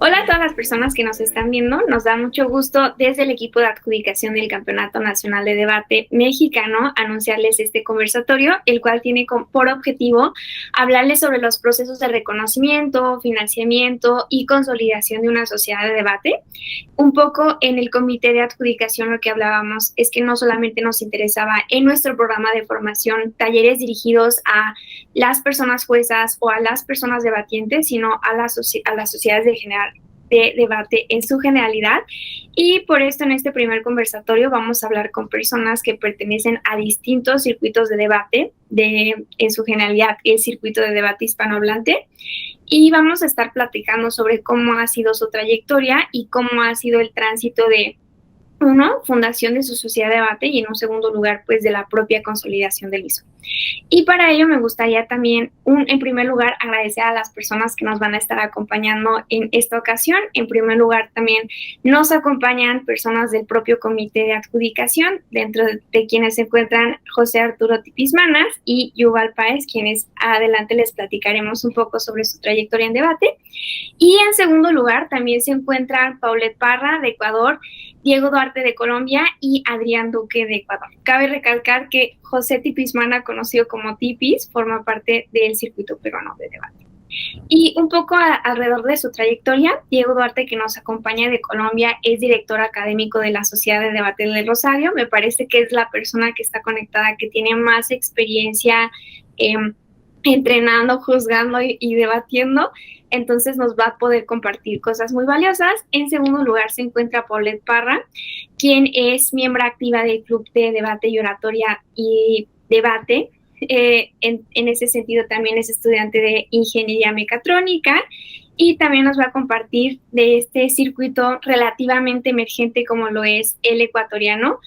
Hola a todas las personas que nos están viendo. Nos da mucho gusto desde el equipo de adjudicación del Campeonato Nacional de Debate Mexicano anunciarles este conversatorio, el cual tiene por objetivo hablarles sobre los procesos de reconocimiento, financiamiento y consolidación de una sociedad de debate. Un poco en el comité de adjudicación lo que hablábamos es que no solamente nos interesaba en nuestro programa de formación talleres dirigidos a las personas juezas o a las personas debatientes, sino a las sociedades de debate en su generalidad. Y por esto en este primer conversatorio vamos a hablar con personas que pertenecen a distintos circuitos de debate, en su generalidad el circuito de debate hispanohablante, y vamos a estar platicando sobre cómo ha sido su trayectoria y cómo ha sido el tránsito de fundación de su sociedad de debate y en un segundo lugar, pues de la propia consolidación del mismo. Y para ello me gustaría también, en primer lugar, agradecer a las personas que nos van a estar acompañando en esta ocasión. En primer lugar, también nos acompañan personas del propio comité de adjudicación, dentro de quienes se encuentran José Arturo Tipismanas y Yuval Páez, quienes adelante les platicaremos un poco sobre su trayectoria en debate. Y en segundo lugar, también se encuentran Paulette Parra, de Ecuador, Diego Duarte, de Colombia, y Adrián Duque, de Ecuador. Cabe recalcar que José Tipismana, conocido como Tipis, forma parte del circuito peruano de debate. Y un poco alrededor de su trayectoria, Diego Duarte, que nos acompaña de Colombia, es director académico de la Sociedad de Debate del Rosario. Me parece que es la persona que está conectada, que tiene más experiencia entrenando, juzgando y debatiendo, entonces nos va a poder compartir cosas muy valiosas. En segundo lugar se encuentra Paulette Parra, quien es miembro activa del Club de Debate y Oratoria y Debate. En ese sentido también es estudiante de Ingeniería Mecatrónica y también nos va a compartir de este circuito relativamente emergente como lo es el ecuatoriano,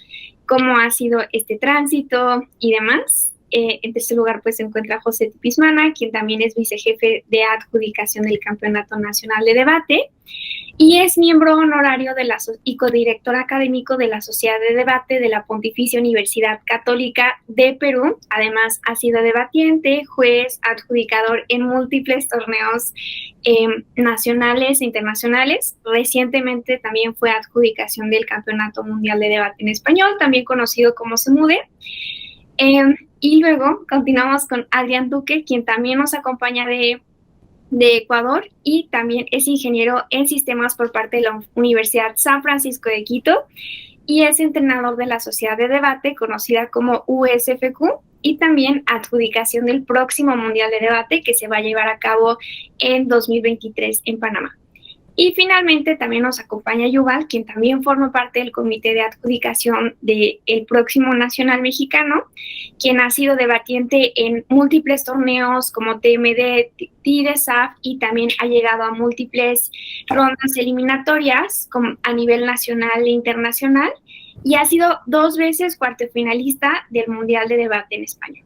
cómo ha sido este tránsito y demás. En tercer lugar, pues se encuentra José Tipismana, quien también es vicejefe de adjudicación del Campeonato Nacional de Debate y es miembro honorario y codirector académico de la Sociedad de Debate de la Pontificia Universidad Católica de Perú. Además, ha sido debatiente, juez, adjudicador en múltiples torneos nacionales e internacionales. Recientemente también fue adjudicación del Campeonato Mundial de Debate en Español, también conocido como SEMUDE. Y luego continuamos con Adrián Duque, quien también nos acompaña de Ecuador y también es ingeniero en sistemas por parte de la Universidad San Francisco de Quito y es entrenador de la Sociedad de Debate conocida como USFQ y también adjudicación del próximo Mundial de Debate que se va a llevar a cabo en 2023 en Panamá. Y finalmente también nos acompaña Yuval, quien también forma parte del comité de adjudicación del próximo Nacional Mexicano, quien ha sido debatiente en múltiples torneos como TMD, TIDESAF y también ha llegado a múltiples rondas eliminatorias a nivel nacional e internacional y ha sido 2 veces cuartofinalista del Mundial de Debate en España.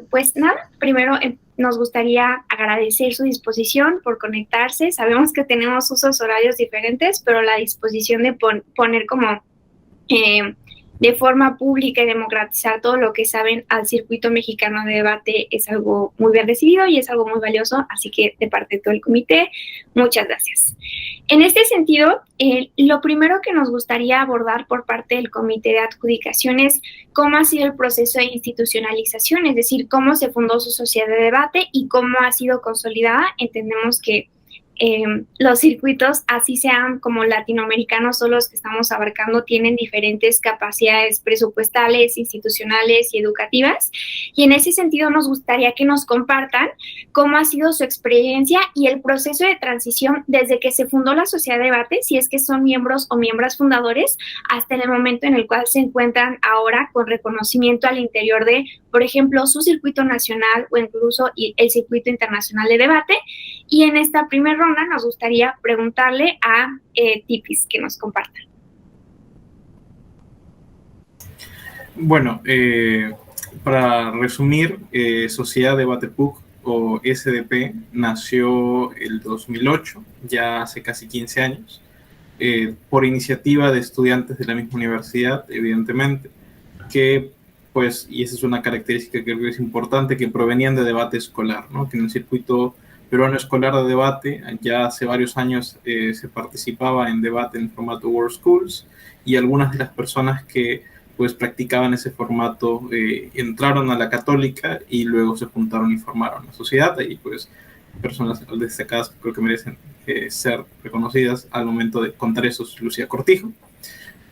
Pues nada, primero nos gustaría agradecer su disposición por conectarse. Sabemos que tenemos usos horarios diferentes, pero la disposición de poner como de forma pública y democratizar todo lo que saben al circuito mexicano de debate es algo muy bien recibido y es algo muy valioso, así que de parte de todo el comité, muchas gracias. En este sentido, lo primero que nos gustaría abordar por parte del comité de adjudicación es cómo ha sido el proceso de institucionalización, es decir, cómo se fundó su sociedad de debate y cómo ha sido consolidada. Entendemos que los circuitos, así sean como latinoamericanos o los que estamos abarcando, tienen diferentes capacidades presupuestales, institucionales y educativas. Y en ese sentido nos gustaría que nos compartan cómo ha sido su experiencia y el proceso de transición desde que se fundó la Sociedad de Debate, si es que son miembros o miembros fundadores, hasta el momento en el cual se encuentran ahora con reconocimiento al interior de, por ejemplo, su circuito nacional o incluso el circuito internacional de debate. Y en esta primera ronda nos gustaría preguntarle a Tipis que nos comparta. Bueno, para resumir, Sociedad Debate PUC o SDP nació el 2008, ya hace casi 15 años, por iniciativa de estudiantes de la misma universidad, evidentemente, que pues, y esa es una característica que creo que es importante, que provenían de debate escolar, ¿no? Que en el circuito peruano escolar de debate. Ya hace varios años se participaba en debate en formato World Schools, y algunas de las personas que pues practicaban ese formato entraron a la católica y luego se juntaron y formaron la sociedad. Y pues personas destacadas que creo que merecen ser reconocidas al momento de contar eso es Lucía Cortijo.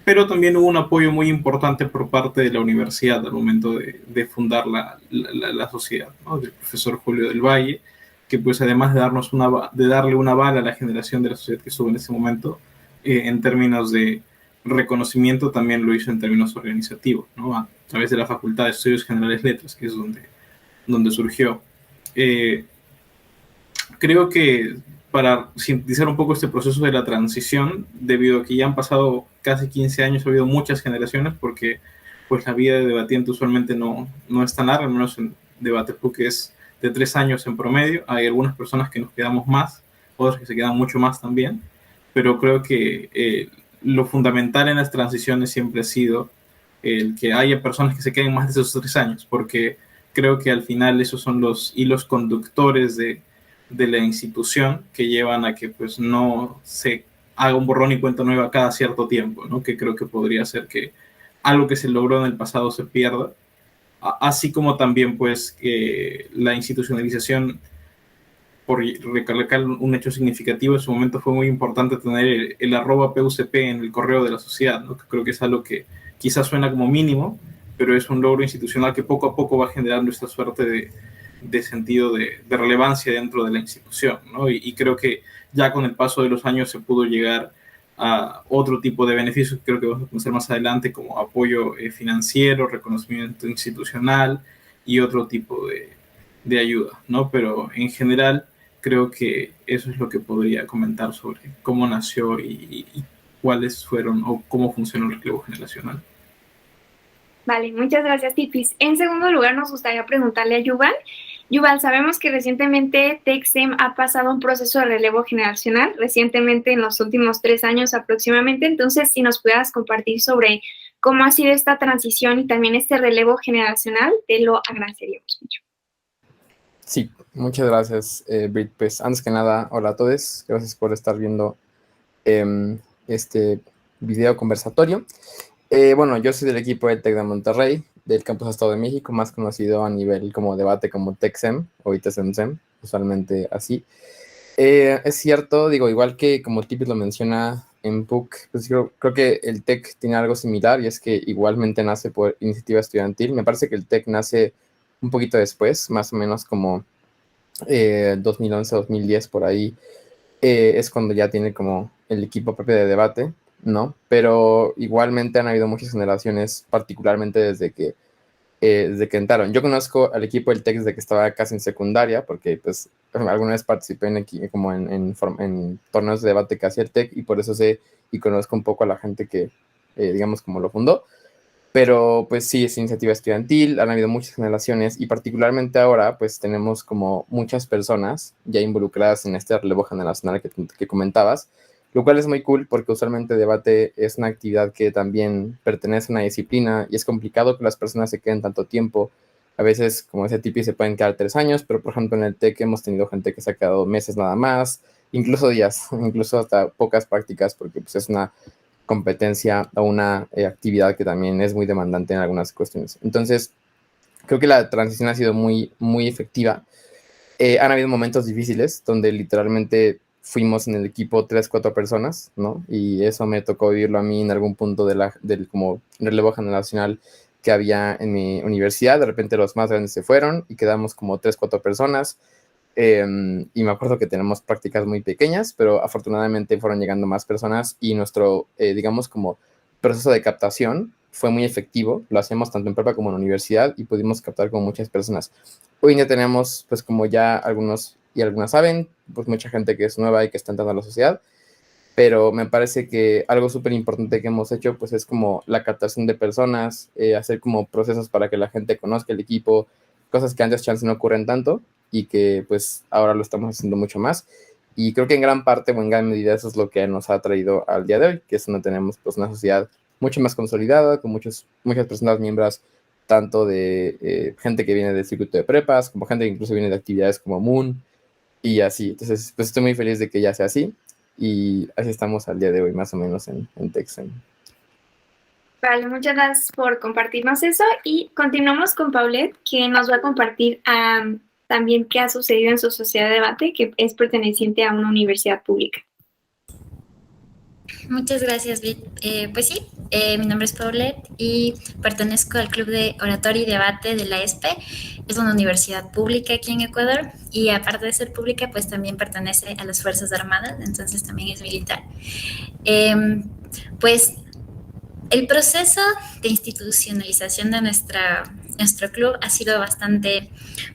Pero también hubo un apoyo muy importante por parte de la universidad al momento de fundar la sociedad, ¿no? Del profesor Julio del Valle, que pues además de, de darle una bala a la generación de la sociedad que estuvo en ese momento, en términos de reconocimiento, también lo hizo en términos organizativos, ¿no? A través de la Facultad de Estudios Generales Letras, que es donde surgió. Eh, Creo que para sintetizar un poco este proceso de la transición, debido a que ya han pasado casi 15 años, ha habido muchas generaciones, porque pues la vida de debatiente usualmente no es tan larga, al menos en debate que es de 3 años en promedio. Hay algunas personas que nos quedamos más, otras que se quedan mucho más también, pero creo que lo fundamental en las transiciones siempre ha sido el que haya personas que se queden más de esos 3 años, porque creo que al final esos son los hilos conductores de la institución que llevan a que pues no se haga un borrón y cuenta nueva cada cierto tiempo, ¿no? Que creo que podría ser que algo que se logró en el pasado se pierda, así como también pues que la institucionalización, por recalcar un hecho significativo, en su momento fue muy importante tener el arroba PUCP en el correo de la sociedad, ¿no? Que creo que es algo que quizás suena como mínimo, pero es un logro institucional que poco a poco va generando esta suerte de sentido de relevancia dentro de la institución, ¿no? Y creo que ya con el paso de los años se pudo llegar a otro tipo de beneficios que creo que vamos a conocer más adelante, como apoyo financiero, reconocimiento institucional y otro tipo de ayuda, ¿no? Pero en general creo que eso es lo que podría comentar sobre cómo nació y cuáles fueron o cómo funcionó el relevo generacional. Vale, muchas gracias, Tipis. En segundo lugar, nos gustaría preguntarle a Yuval. Yuval, sabemos que recientemente TechSem ha pasado un proceso de relevo generacional, recientemente en los últimos 3 años aproximadamente. Entonces, si nos pudieras compartir sobre cómo ha sido esta transición y también este relevo generacional, te lo agradeceríamos mucho. Sí, muchas gracias, Brit. Pues antes que nada, hola a todos. Gracias por estar viendo este video conversatorio. Bueno, yo soy del equipo del TEC de Monterrey, del Campus Estado de México, más conocido a nivel como debate como TechSem o ITSMSem, usualmente así. Es cierto, digo, igual que como Tipis lo menciona en PUC, pues creo que el TEC tiene algo similar, y es que igualmente nace por iniciativa estudiantil. Me parece que el TEC nace un poquito después, más o menos como 2011, 2010, por ahí, es cuando ya tiene como el equipo propio de debate, ¿no? Pero igualmente han habido muchas generaciones, particularmente desde que entraron. Yo conozco al equipo del TEC desde que estaba casi en secundaria, porque pues alguna vez participé como en torneos de debate que hacía el TEC, y por eso sé y conozco un poco a la gente que, digamos, como lo fundó. Pero pues sí, es iniciativa estudiantil, han habido muchas generaciones, y particularmente ahora pues tenemos como muchas personas ya involucradas en este relevo generacional que comentabas, lo cual es muy cool porque usualmente debate es una actividad que también pertenece a una disciplina y es complicado que las personas se queden tanto tiempo. A veces, como ese tipo, se pueden quedar 3 años, pero por ejemplo en el TEC hemos tenido gente que se ha quedado meses nada más, incluso días, incluso hasta pocas prácticas, porque pues es una competencia o una actividad que también es muy demandante en algunas cuestiones. Entonces, creo que la transición ha sido muy, muy efectiva. Han habido momentos difíciles donde literalmente fuimos en el equipo 3, 4 personas, ¿no? Y eso me tocó vivirlo a mí en algún punto del como relevo generacional que había en mi universidad. De repente los más grandes se fueron y quedamos como 3, 4 personas. Y me acuerdo que tenemos prácticas muy pequeñas, pero afortunadamente fueron llegando más personas, y nuestro, digamos, como proceso de captación fue muy efectivo. Lo hacemos tanto en prepa como en la universidad y pudimos captar con muchas personas. Hoy ya tenemos, pues como ya algunos y algunas saben, pues mucha gente que es nueva y que está entrando a la sociedad, pero me parece que algo súper importante que hemos hecho pues es como la captación de personas, hacer como procesos para que la gente conozca el equipo, cosas que antes chance no ocurren tanto y que pues ahora lo estamos haciendo mucho más. Y creo que en gran parte o en gran medida eso es lo que nos ha traído al día de hoy, que es donde tenemos pues una sociedad mucho más consolidada, con muchas personas miembros, tanto de gente que viene del circuito de prepas, como gente que incluso viene de actividades como Moon, y así. Entonces, pues estoy muy feliz de que ya sea así y así estamos al día de hoy, más o menos en Texan. Vale, muchas gracias por compartirnos eso y continuamos con Paulette, que nos va a compartir también qué ha sucedido en su sociedad de debate, que es perteneciente a una universidad pública. Muchas gracias, Brit. Pues sí, mi nombre es Paulette y pertenezco al Club de Oratoria y Debate de la ESPE. Es una universidad pública aquí en Ecuador y aparte de ser pública, pues también pertenece a las Fuerzas Armadas, entonces también es militar. Pues el proceso de institucionalización de nuestro club ha sido bastante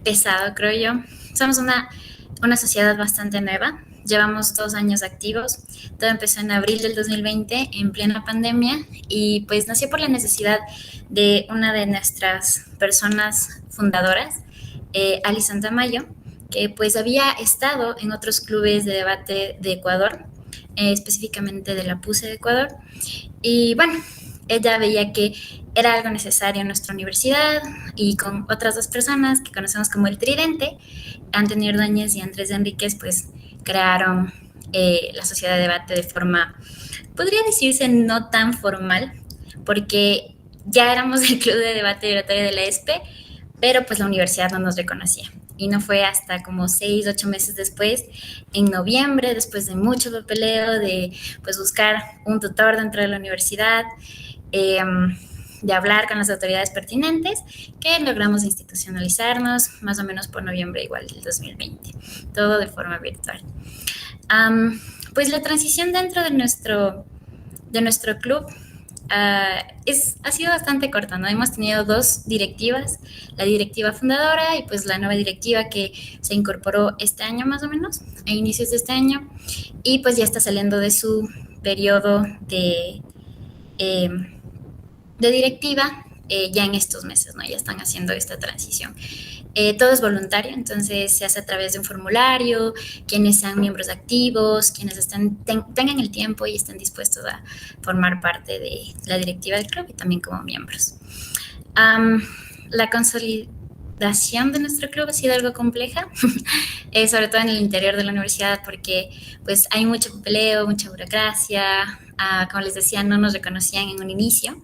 pesado, creo yo. Somos una sociedad bastante nueva. Llevamos 2 años activos. Todo empezó en abril del 2020, en plena pandemia, y pues nació por la necesidad de una de nuestras personas fundadoras, Ali Santamayo, que pues había estado en otros clubes de debate de Ecuador, específicamente de la PUCE de Ecuador. Y bueno, ella veía que era algo necesario en nuestra universidad y con otras 2 personas que conocemos como el Tridente, Antonio Ordóñez y Andrés Enríquez, pues crearon la sociedad de debate de forma, podría decirse, no tan formal, porque ya éramos el club de debate y oratoria de la ESPE, pero pues la universidad no nos reconocía. Y no fue hasta como 6, 8 meses después, en noviembre, después de mucho papeleo, de pues buscar un tutor dentro de la universidad, de hablar con las autoridades pertinentes, que logramos institucionalizarnos más o menos por noviembre igual del 2020, todo de forma virtual. Pues la transición dentro de nuestro club ha sido bastante corta, ¿no? Hemos tenido 2 directivas, la directiva fundadora y pues la nueva directiva que se incorporó este año más o menos, a inicios de este año, y pues ya está saliendo de su periodo de directiva ya en estos meses, ¿no? Ya están haciendo esta transición. Todo es voluntario, entonces se hace a través de un formulario, quienes sean miembros activos, quienes tengan el tiempo y estén dispuestos a formar parte de la directiva del club y también como miembros. La consolidación de nuestro club ha sido algo compleja, sobre todo en el interior de la universidad, porque pues hay mucho papeleo, mucha burocracia. Como les decía, no nos reconocían en un inicio,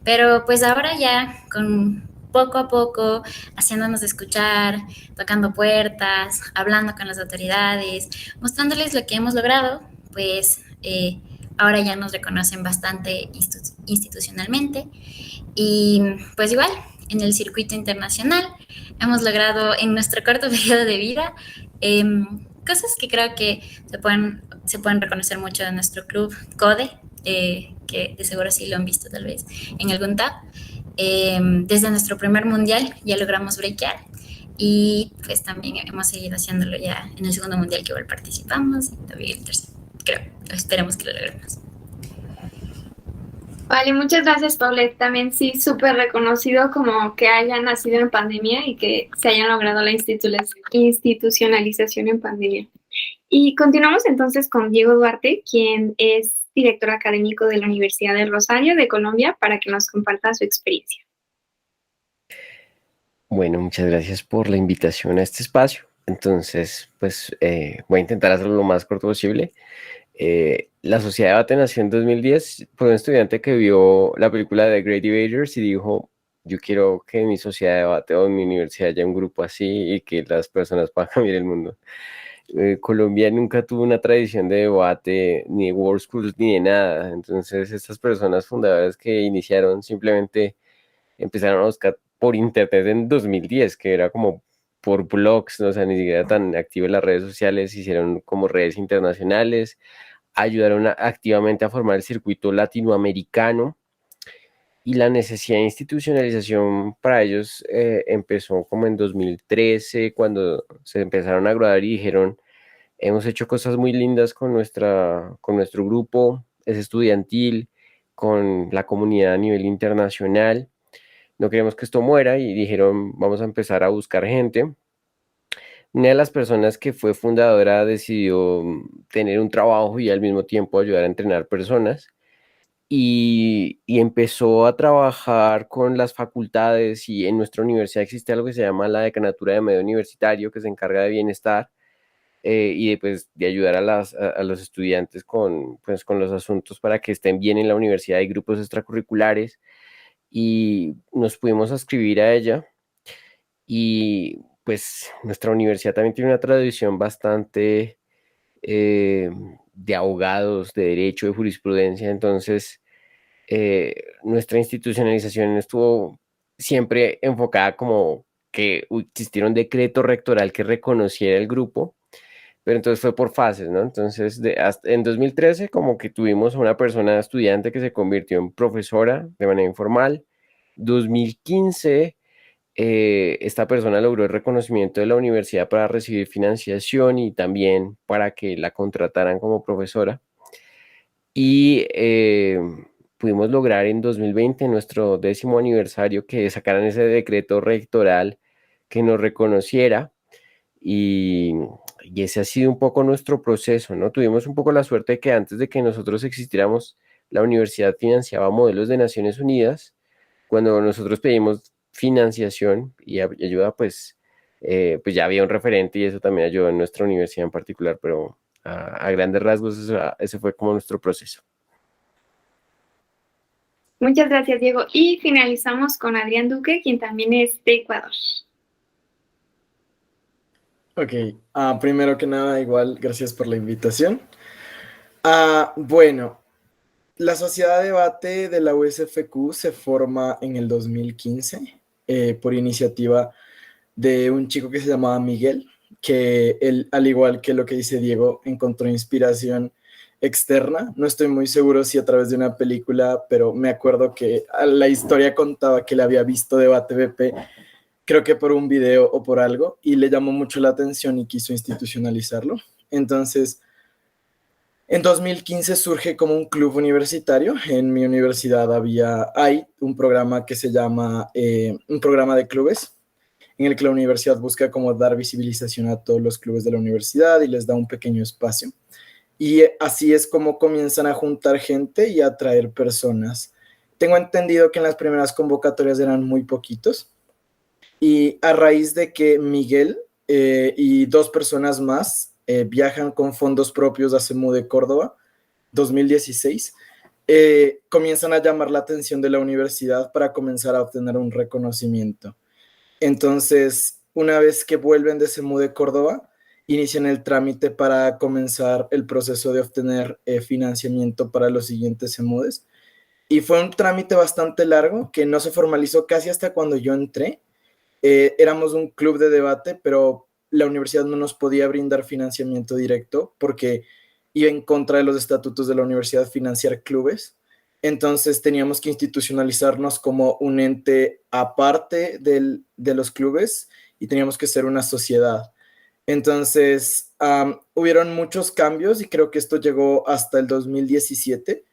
pero pues ahora ya con poco a poco, haciéndonos escuchar, tocando puertas, hablando con las autoridades, mostrándoles lo que hemos logrado, pues ahora ya nos reconocen bastante institucionalmente. Y pues igual, en el circuito internacional, hemos logrado en nuestro corto periodo de vida cosas que creo que se pueden reconocer mucho de nuestro club CODE, que de seguro sí lo han visto tal vez en algún tab. Desde nuestro primer mundial ya logramos breakear y pues también hemos seguido haciéndolo ya en el segundo mundial que igual participamos y también el tercero, creo, esperemos que lo logremos. Vale, muchas gracias, Paulette. También sí, súper reconocido como que hayan nacido en pandemia y que se hayan logrado la institucionalización en pandemia. Y continuamos entonces con Diego Duarte, quien es director académico de la Universidad del Rosario de Colombia, para que nos comparta su experiencia. Bueno, muchas gracias por la invitación a este espacio. Entonces, pues voy a intentar hacerlo lo más corto posible. La Sociedad de Debate nació en 2010 por un estudiante que vio la película de The Great Debaters y dijo, yo quiero que en mi sociedad de debate o en mi universidad haya un grupo así y que las personas puedan cambiar el mundo. Colombia nunca tuvo una tradición de debate, ni de World Schools, ni de nada. Entonces, estas personas fundadoras que iniciaron simplemente empezaron a buscar por internet en 2010, que era como por blogs, ¿no? O sea, ni siquiera tan activo en las redes sociales, hicieron como redes internacionales, ayudaron activamente a formar el circuito latinoamericano y la necesidad de institucionalización para ellos empezó como en 2013, cuando se empezaron a graduar y dijeron, hemos hecho cosas muy lindas con nuestro grupo, es estudiantil, con la comunidad a nivel internacional, no queremos que esto muera y dijeron, vamos a empezar a buscar gente. Una de las personas que fue fundadora decidió tener un trabajo y al mismo tiempo ayudar a entrenar personas y empezó a trabajar con las facultades y en nuestra universidad existe algo que se llama la Decanatura de Medio Universitario que se encarga de bienestar. y de, pues, de ayudar a los estudiantes con, pues, con los asuntos para que estén bien en la universidad. Hay grupos extracurriculares y nos pudimos ascribir a ella. Y pues nuestra universidad también tiene una tradición bastante eh, de abogados, de derecho, de jurisprudencia. Entonces, nuestra institucionalización estuvo siempre enfocada como que existiera un decreto rectoral que reconociera el grupo, pero entonces fue por fases, ¿no? Entonces, en 2013 como que tuvimos a una persona estudiante que se convirtió en profesora de manera informal. 2015 esta persona logró el reconocimiento de la universidad para recibir financiación y también para que la contrataran como profesora. Y pudimos lograr en 2020, nuestro 10º aniversario, que sacaran ese decreto rectoral que nos reconociera. Y, y ese ha sido un poco nuestro proceso, ¿no? Tuvimos un poco la suerte de que antes de que nosotros existiéramos, la universidad financiaba modelos de Naciones Unidas. Cuando nosotros pedimos financiación y ayuda, pues, pues ya había un referente y eso también ayudó en nuestra universidad en particular, pero a grandes rasgos ese fue como nuestro proceso. Muchas gracias, Diego. Y finalizamos con Adrián Duque, quien también es de Ecuador. Ok, primero que nada, igual, gracias por la invitación. Bueno, la Sociedad de Debate de la USFQ se forma en el 2015 por iniciativa de un chico que se llamaba Miguel, que él, al igual que lo que dice Diego, encontró inspiración externa. No estoy muy seguro si a través de una película, pero me acuerdo que la historia contaba que le había visto Debate BP, creo que por un video o por algo, y le llamó mucho la atención y quiso institucionalizarlo. Entonces, en 2015 surge como un club universitario. En mi universidad hay un programa que se llama un programa de clubes, en el que la universidad busca como dar visibilización a todos los clubes de la universidad y les da un pequeño espacio. Y así es como comienzan a juntar gente y a atraer personas. Tengo entendido que en las primeras convocatorias eran muy poquitos. Y a raíz de que Miguel y 2 personas más viajan con fondos propios a CEMU de Córdoba, 2016, comienzan a llamar la atención de la universidad para comenzar a obtener un reconocimiento. Entonces, una vez que vuelven de CEMU de Córdoba, inician el trámite para comenzar el proceso de obtener financiamiento para los siguientes CEMUDES. Y fue un trámite bastante largo que no se formalizó casi hasta cuando yo entré. Éramos un club de debate, pero la universidad no nos podía brindar financiamiento directo porque iba en contra de los estatutos de la universidad financiar clubes. Entonces teníamos que institucionalizarnos como un ente aparte de los clubes y teníamos que ser una sociedad. Entonces, hubieron muchos cambios y creo que esto llegó hasta el 2017,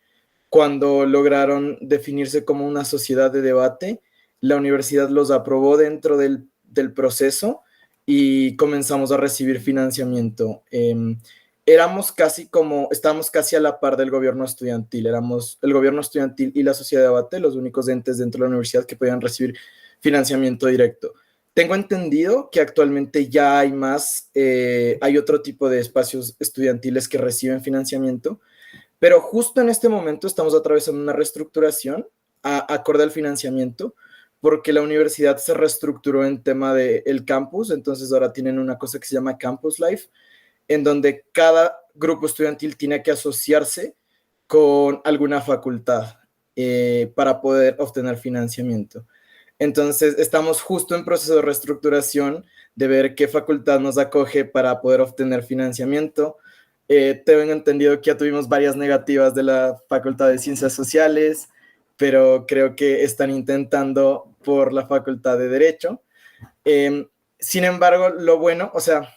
cuando lograron definirse como una sociedad de debate. La universidad los aprobó dentro del proceso y comenzamos a recibir financiamiento. Estábamos casi a la par del gobierno estudiantil. Éramos el gobierno estudiantil y la sociedad de debate los únicos entes dentro de la universidad que podían recibir financiamiento directo. Tengo entendido que actualmente ya hay más, hay otro tipo de espacios estudiantiles que reciben financiamiento, pero justo en este momento estamos atravesando una reestructuración acorde al financiamiento, porque la universidad se reestructuró en tema del campus. Entonces ahora tienen una cosa que se llama Campus Life, en donde cada grupo estudiantil tiene que asociarse con alguna facultad para poder obtener financiamiento. Entonces estamos justo en proceso de reestructuración, de ver qué facultad nos acoge para poder obtener financiamiento. Tengo entendido que ya tuvimos varias negativas de la Facultad de Ciencias Sociales, pero creo que están intentando por la Facultad de Derecho. Sin embargo, lo bueno, o sea,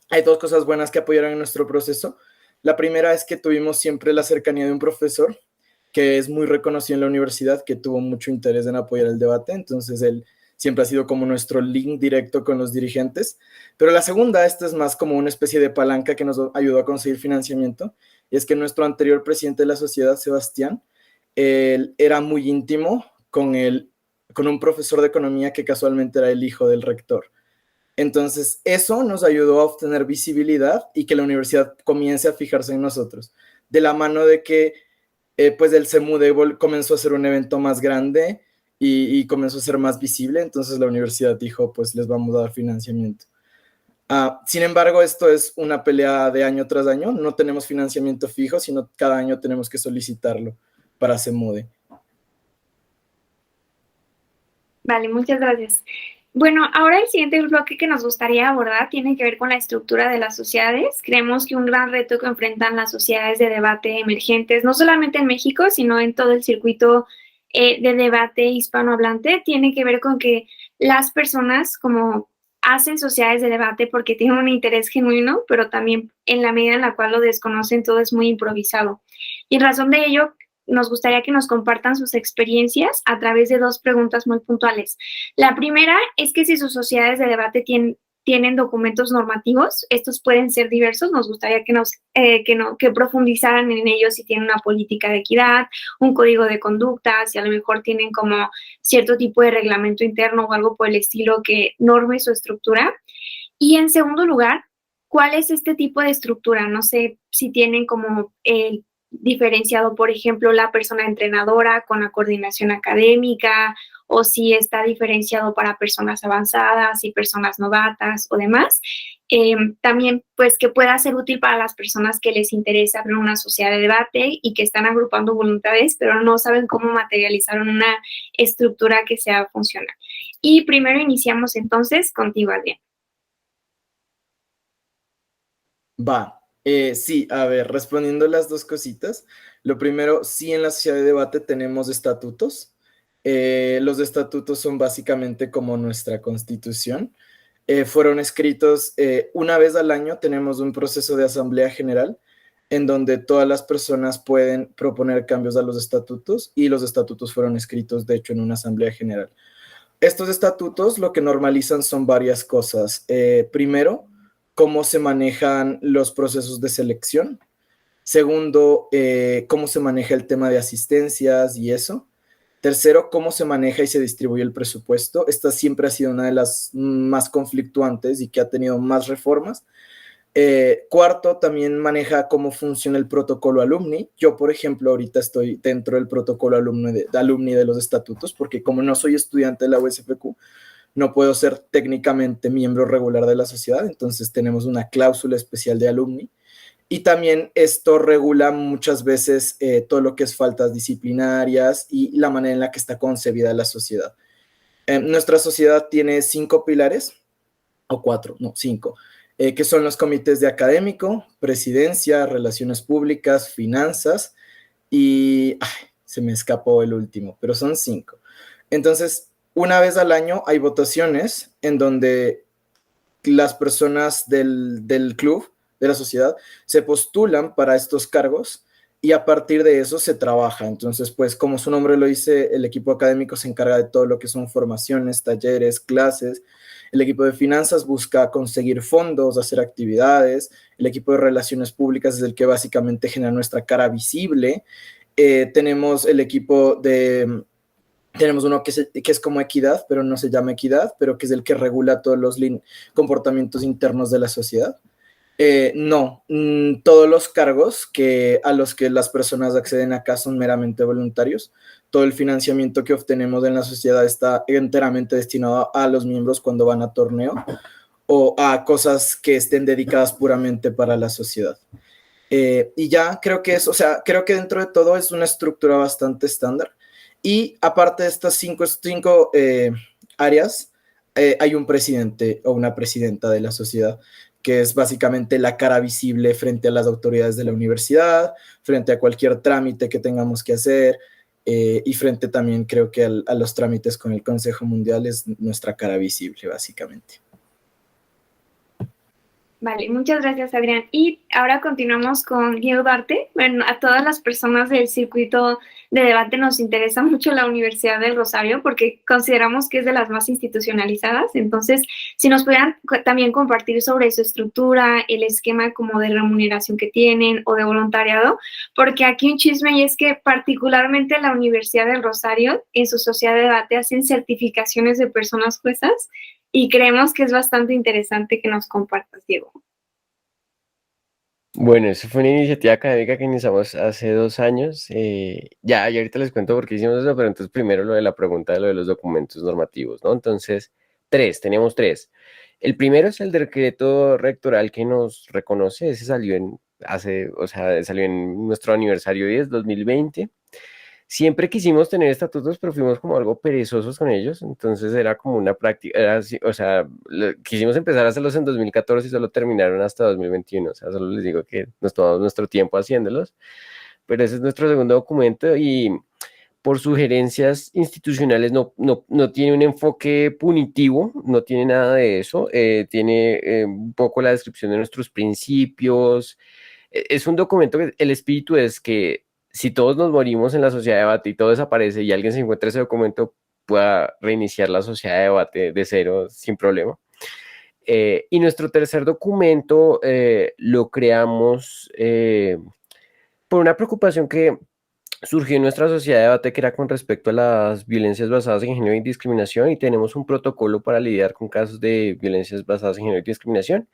hay 2 cosas buenas que apoyaron en nuestro proceso. La primera es que tuvimos siempre la cercanía de un profesor que es muy reconocido en la universidad, que tuvo mucho interés en apoyar el debate. Entonces él siempre ha sido como nuestro link directo con los dirigentes. Pero la segunda, esta es más como una especie de palanca que nos ayudó a conseguir financiamiento, y es que nuestro anterior presidente de la sociedad, Sebastián, él era muy íntimo con un profesor de economía que casualmente era el hijo del rector. Entonces, eso nos ayudó a obtener visibilidad y que la universidad comience a fijarse en nosotros, de la mano de que pues el CEMUDE comenzó a ser un evento más grande y comenzó a ser más visible, entonces la universidad dijo, pues les vamos a dar financiamiento. Sin embargo, esto es una pelea de año tras año, no tenemos financiamiento fijo, sino cada año tenemos que solicitarlo para CEMUDE. Vale, muchas gracias. Bueno, ahora el siguiente bloque que nos gustaría abordar tiene que ver con la estructura de las sociedades. Creemos que un gran reto que enfrentan las sociedades de debate emergentes, no solamente en México, sino en todo el circuito de debate hispanohablante, tiene que ver con que las personas como hacen sociedades de debate porque tienen un interés genuino, pero también en la medida en la cual lo desconocen, todo es muy improvisado. Y en razón de ello, nos gustaría que nos compartan sus experiencias a través de 2 preguntas muy puntuales. La primera es que si sus sociedades de debate tienen documentos normativos, estos pueden ser diversos, nos gustaría que profundizaran en ellos si tienen una política de equidad, un código de conducta, si a lo mejor tienen como cierto tipo de reglamento interno o algo por el estilo que norme su estructura. Y en segundo lugar, ¿cuál es este tipo de estructura? No sé si tienen como el diferenciado, por ejemplo, la persona entrenadora con la coordinación académica, o si está diferenciado para personas avanzadas y personas novatas o demás. También, pues, que pueda ser útil para las personas que les interesa abrir una sociedad de debate y que están agrupando voluntades, pero no saben cómo materializar una estructura que sea funcional. Y primero iniciamos entonces contigo, Adrián. Va. Sí, a ver, respondiendo las 2 cositas. Lo primero, sí, en la sociedad de debate tenemos estatutos. Los estatutos son básicamente como nuestra constitución. Fueron escritos una vez al año, tenemos un proceso de asamblea general en donde todas las personas pueden proponer cambios a los estatutos y los estatutos fueron escritos, de hecho, en una asamblea general. Estos estatutos lo que normalizan son varias cosas. Primero, cómo se manejan los procesos de selección. Segundo, cómo se maneja el tema de asistencias y eso. Tercero, cómo se maneja y se distribuye el presupuesto. Esta siempre ha sido una de las más conflictuantes y que ha tenido más reformas. Cuarto, también maneja cómo funciona el protocolo alumni. Yo, por ejemplo, ahorita estoy dentro del protocolo alumni de los estatutos, porque como no soy estudiante de la USFQ, no puedo ser técnicamente miembro regular de la sociedad, entonces tenemos una cláusula especial de alumni. Y también esto regula muchas veces todo lo que es faltas disciplinarias y la manera en la que está concebida la sociedad. Nuestra sociedad tiene 5 pilares, o 4, no, 5, que son los comités de académico, presidencia, relaciones públicas, finanzas y se me escapó el último, pero son 5. Entonces, una vez al año hay votaciones en donde las personas del club, de la sociedad, se postulan para estos cargos y a partir de eso se trabaja. Entonces, pues como su nombre lo dice, el equipo académico se encarga de todo lo que son formaciones, talleres, clases. El equipo de finanzas busca conseguir fondos, hacer actividades. El equipo de relaciones públicas es el que básicamente genera nuestra cara visible. Tenemos el equipo de... Tenemos uno que es como equidad, pero no se llama equidad, pero que es el que regula todos los comportamientos internos de la sociedad. Todos los cargos a los que las personas acceden acá son meramente voluntarios. Todo el financiamiento que obtenemos en la sociedad está enteramente destinado a los miembros cuando van a torneo o a cosas que estén dedicadas puramente para la sociedad. Y ya creo que creo que dentro de todo es una estructura bastante estándar. Y aparte de estas 5 áreas, hay un presidente o una presidenta de la sociedad, que es básicamente la cara visible frente a las autoridades de la universidad, frente a cualquier trámite que tengamos que hacer, y frente también creo que a los trámites con el Consejo Mundial es nuestra cara visible, básicamente. Vale, muchas gracias, Adrián. Y ahora continuamos con Diego Duarte. Bueno, a todas las personas del circuito de debate nos interesa mucho la Universidad del Rosario porque consideramos que es de las más institucionalizadas. Entonces, si nos pudieran también compartir sobre su estructura, el esquema como de remuneración que tienen o de voluntariado, porque aquí un chisme y es que particularmente la Universidad del Rosario en su sociedad de debate hacen certificaciones de personas juezas y creemos que es bastante interesante que nos compartas, Diego. Bueno, eso fue una iniciativa académica que iniciamos hace 2 años. Ya, y ahorita les cuento por qué hicimos eso, pero entonces primero lo de la pregunta de lo de los documentos normativos, ¿no? Entonces, tenemos tres. El primero es el decreto rectoral que nos reconoce, ese salió salió en nuestro aniversario 2020. Siempre quisimos tener estatutos, pero fuimos como algo perezosos con ellos, entonces era como una práctica, quisimos empezar a hacerlos en 2014 y solo terminaron hasta 2021, o sea, solo les digo que nos tomamos nuestro tiempo haciéndolos, pero ese es nuestro segundo documento y por sugerencias institucionales no tiene un enfoque punitivo, no tiene nada de eso, tiene un poco la descripción de nuestros principios. Es un documento que el espíritu es que si todos nos morimos en la sociedad de debate y todo desaparece y alguien se encuentra ese documento, pueda reiniciar la sociedad de debate de cero sin problema. Y nuestro tercer documento lo creamos por una preocupación que surgió en nuestra sociedad de debate, que era con respecto a las violencias basadas en género y discriminación, y tenemos un protocolo para lidiar con casos de violencias basadas en género y discriminación.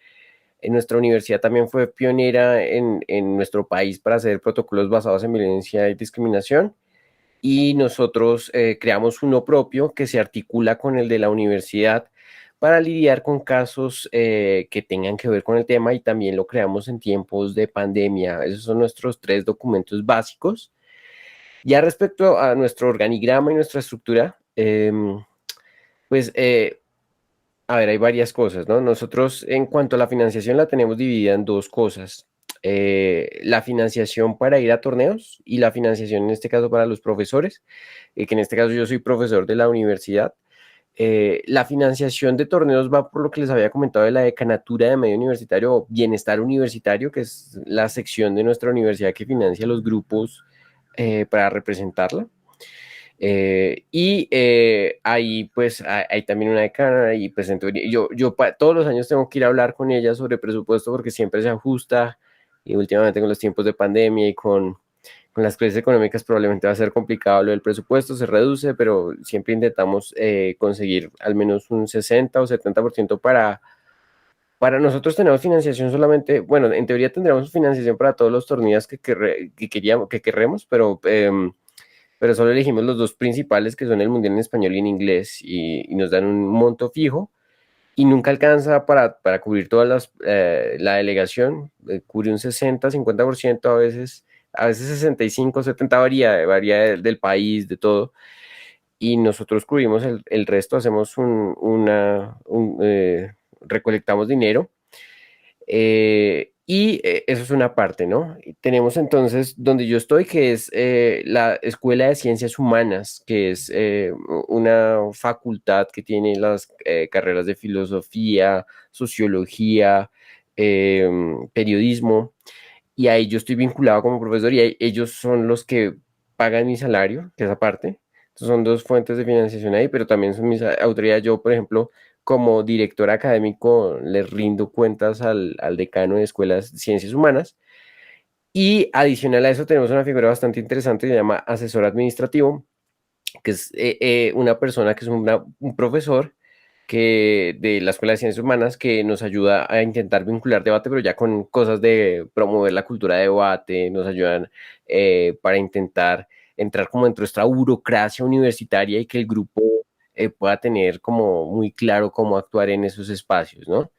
En nuestra universidad también fue pionera en nuestro país para hacer protocolos basados en violencia y discriminación, y nosotros creamos uno propio que se articula con el de la universidad para lidiar con casos que tengan que ver con el tema, y también lo creamos en tiempos de pandemia. Esos son nuestros tres documentos básicos. Ya respecto a nuestro organigrama y nuestra estructura, pues a ver, hay varias cosas, ¿no? Nosotros en cuanto a la financiación la tenemos dividida en dos cosas. La financiación para ir a torneos y la financiación en este caso para los profesores, que en este caso yo soy profesor de la universidad. La financiación de torneos va por lo que les había comentado de la decanatura de medio universitario o bienestar universitario, que es la sección de nuestra universidad que financia los grupos para representarla. Ahí pues hay también una decana y pues en teoría, todos los años tengo que ir a hablar con ella sobre presupuesto porque siempre se ajusta, y últimamente con los tiempos de pandemia y con las crisis económicas probablemente va a ser complicado lo del presupuesto, se reduce, pero siempre intentamos conseguir al menos un 60 o 70% para nosotros. Tenemos financiación solamente, bueno, en teoría tendríamos financiación para todos los torneos que querremos, pero solo elegimos los dos principales, que son el Mundial en español y en inglés, y nos dan un monto fijo, y nunca alcanza para cubrir la delegación, cubre un 60-50% a veces 65-70%, varía del país, de todo, y nosotros cubrimos el resto, hacemos recolectamos dinero. Eso es una parte, ¿no? Y tenemos entonces donde yo estoy, que es la Escuela de Ciencias Humanas, que es una facultad que tiene las carreras de filosofía, sociología, periodismo, y ahí yo estoy vinculado como profesor, y ellos son los que pagan mi salario, que es aparte. Entonces son dos fuentes de financiación ahí, pero también son mis autoridades. Yo, por ejemplo, como director académico, les rindo cuentas al decano de Escuelas de Ciencias Humanas. Y adicional a eso tenemos una figura bastante interesante que se llama asesor administrativo, que es una persona que es un profesor de la Escuela de Ciencias Humanas, que nos ayuda a intentar vincular debate, pero ya con cosas de promover la cultura de debate, nos ayudan para intentar entrar como dentro de esta burocracia universitaria y que el grupo pueda tener como muy claro cómo actuar en esos espacios, ¿no?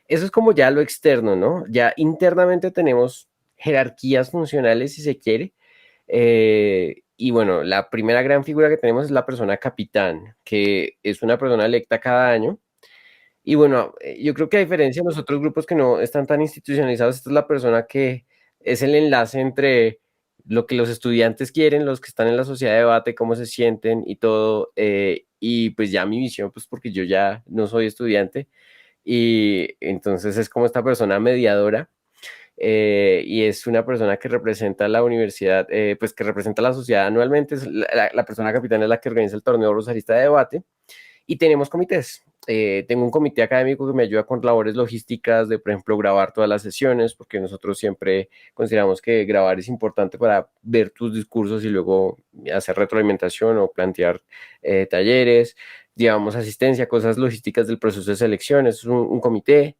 Eso es como ya lo externo, ¿no? Ya internamente tenemos jerarquías funcionales, si se quiere. Y bueno, la primera gran figura que tenemos es la persona capitán, que es una persona electa cada año. Y bueno, yo creo que a diferencia de los otros grupos que no están tan institucionalizados, esta es la persona que es el enlace entre lo que los estudiantes quieren, los que están en la sociedad de debate, cómo se sienten y todo. Y pues ya mi visión, pues porque yo ya no soy estudiante, y entonces es como esta persona mediadora. Y es una persona que representa a la universidad, pues que representa a la sociedad anualmente. Es la persona capitán es la que organiza el torneo Rosarista de debate, Y tenemos comités. Tengo un comité académico que me ayuda con labores logísticas de, por ejemplo, grabar todas las sesiones, porque nosotros siempre consideramos que grabar es importante para ver tus discursos y luego hacer retroalimentación o plantear talleres. Llevamos asistencia, cosas logísticas del proceso de selección, es un comité.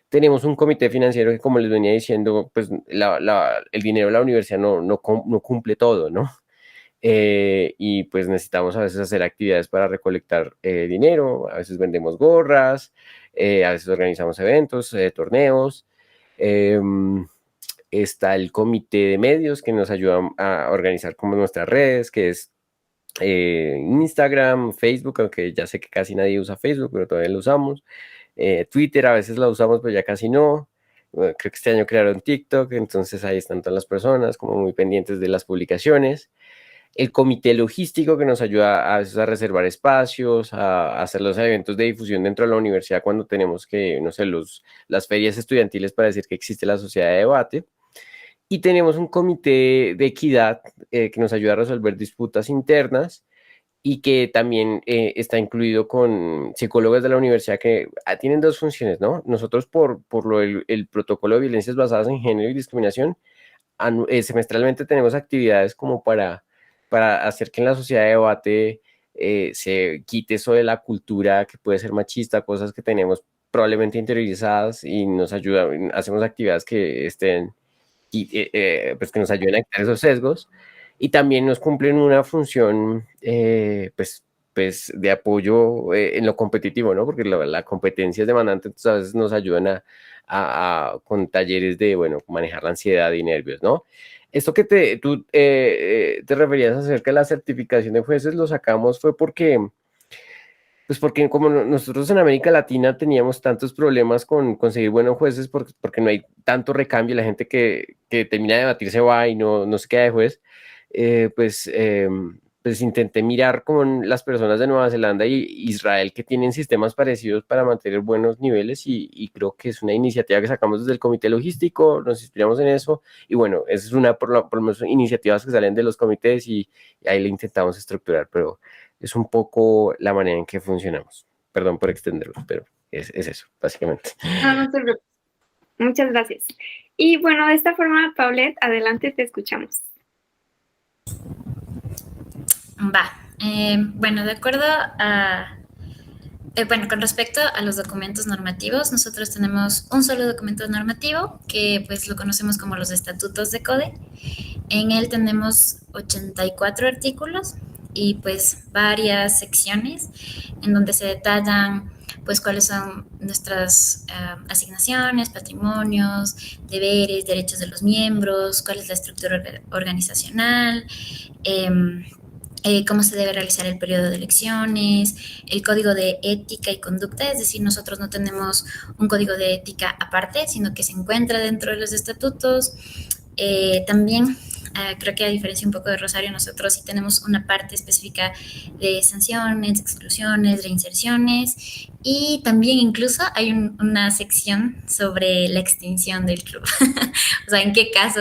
Tenemos un comité financiero que, como les venía diciendo, pues el dinero de la universidad no cumple todo, ¿no? Y pues necesitamos a veces hacer actividades para recolectar dinero, a veces vendemos gorras, a veces organizamos eventos, torneos. Está el comité de medios que nos ayuda a organizar como nuestras redes, que es Instagram, Facebook, aunque ya sé que casi nadie usa Facebook, pero todavía lo usamos. Twitter a veces la usamos, pero ya casi no. Bueno, creo que este año crearon TikTok, entonces ahí están todas las personas como muy pendientes de las publicaciones. El comité logístico que nos ayuda a veces a reservar espacios, a hacer los eventos de difusión dentro de la universidad cuando tenemos que, no sé, las ferias estudiantiles para decir que existe la sociedad de debate. Y tenemos un comité de equidad que nos ayuda a resolver disputas internas y que también está incluido con psicólogos de la universidad que tienen dos funciones, ¿no? Nosotros por el protocolo de violencias basadas en género y discriminación, semestralmente tenemos actividades como para hacer que en la sociedad de debate se quite eso de la cultura que puede ser machista, cosas que tenemos probablemente interiorizadas y nos ayuda, hacemos actividades que estén, pues que nos ayuden a quitar esos sesgos y también nos cumplen una función pues de apoyo en lo competitivo, ¿no? Porque la competencia es demandante, entonces a veces nos ayudan con talleres de, bueno, manejar la ansiedad y nervios, ¿no? Esto que tú te referías acerca de la certificación de jueces, lo sacamos fue porque como nosotros en América Latina teníamos tantos problemas con conseguir buenos jueces porque no hay tanto recambio, la gente que termina de debatir se va y no se queda de juez, pues intenté mirar con las personas de Nueva Zelanda y Israel que tienen sistemas parecidos para mantener buenos niveles y creo que es una iniciativa que sacamos desde el comité logístico, nos inspiramos en eso y bueno, esa es una por lo menos iniciativas que salen de los comités y ahí le intentamos estructurar, pero es un poco la manera en que funcionamos. Perdón por extenderlo, pero es eso, básicamente. No se preocupe. Muchas gracias. Y bueno, de esta forma, Paulette, adelante, te escuchamos. Bueno, de acuerdo a... bueno, con respecto a los documentos normativos, nosotros tenemos un solo documento normativo que pues lo conocemos como los estatutos de CODE. En él tenemos 84 artículos y pues varias secciones en donde se detallan pues cuáles son nuestras asignaciones, patrimonios, deberes, derechos de los miembros, cuál es la estructura organizacional, cómo se debe realizar el periodo de elecciones, el código de ética y conducta, es decir, nosotros no tenemos un código de ética aparte, sino que se encuentra dentro de los estatutos. También creo que a diferencia un poco de Rosario, nosotros sí tenemos una parte específica de sanciones, exclusiones, reinserciones y también incluso hay una sección sobre la extinción del club. O sea, en qué caso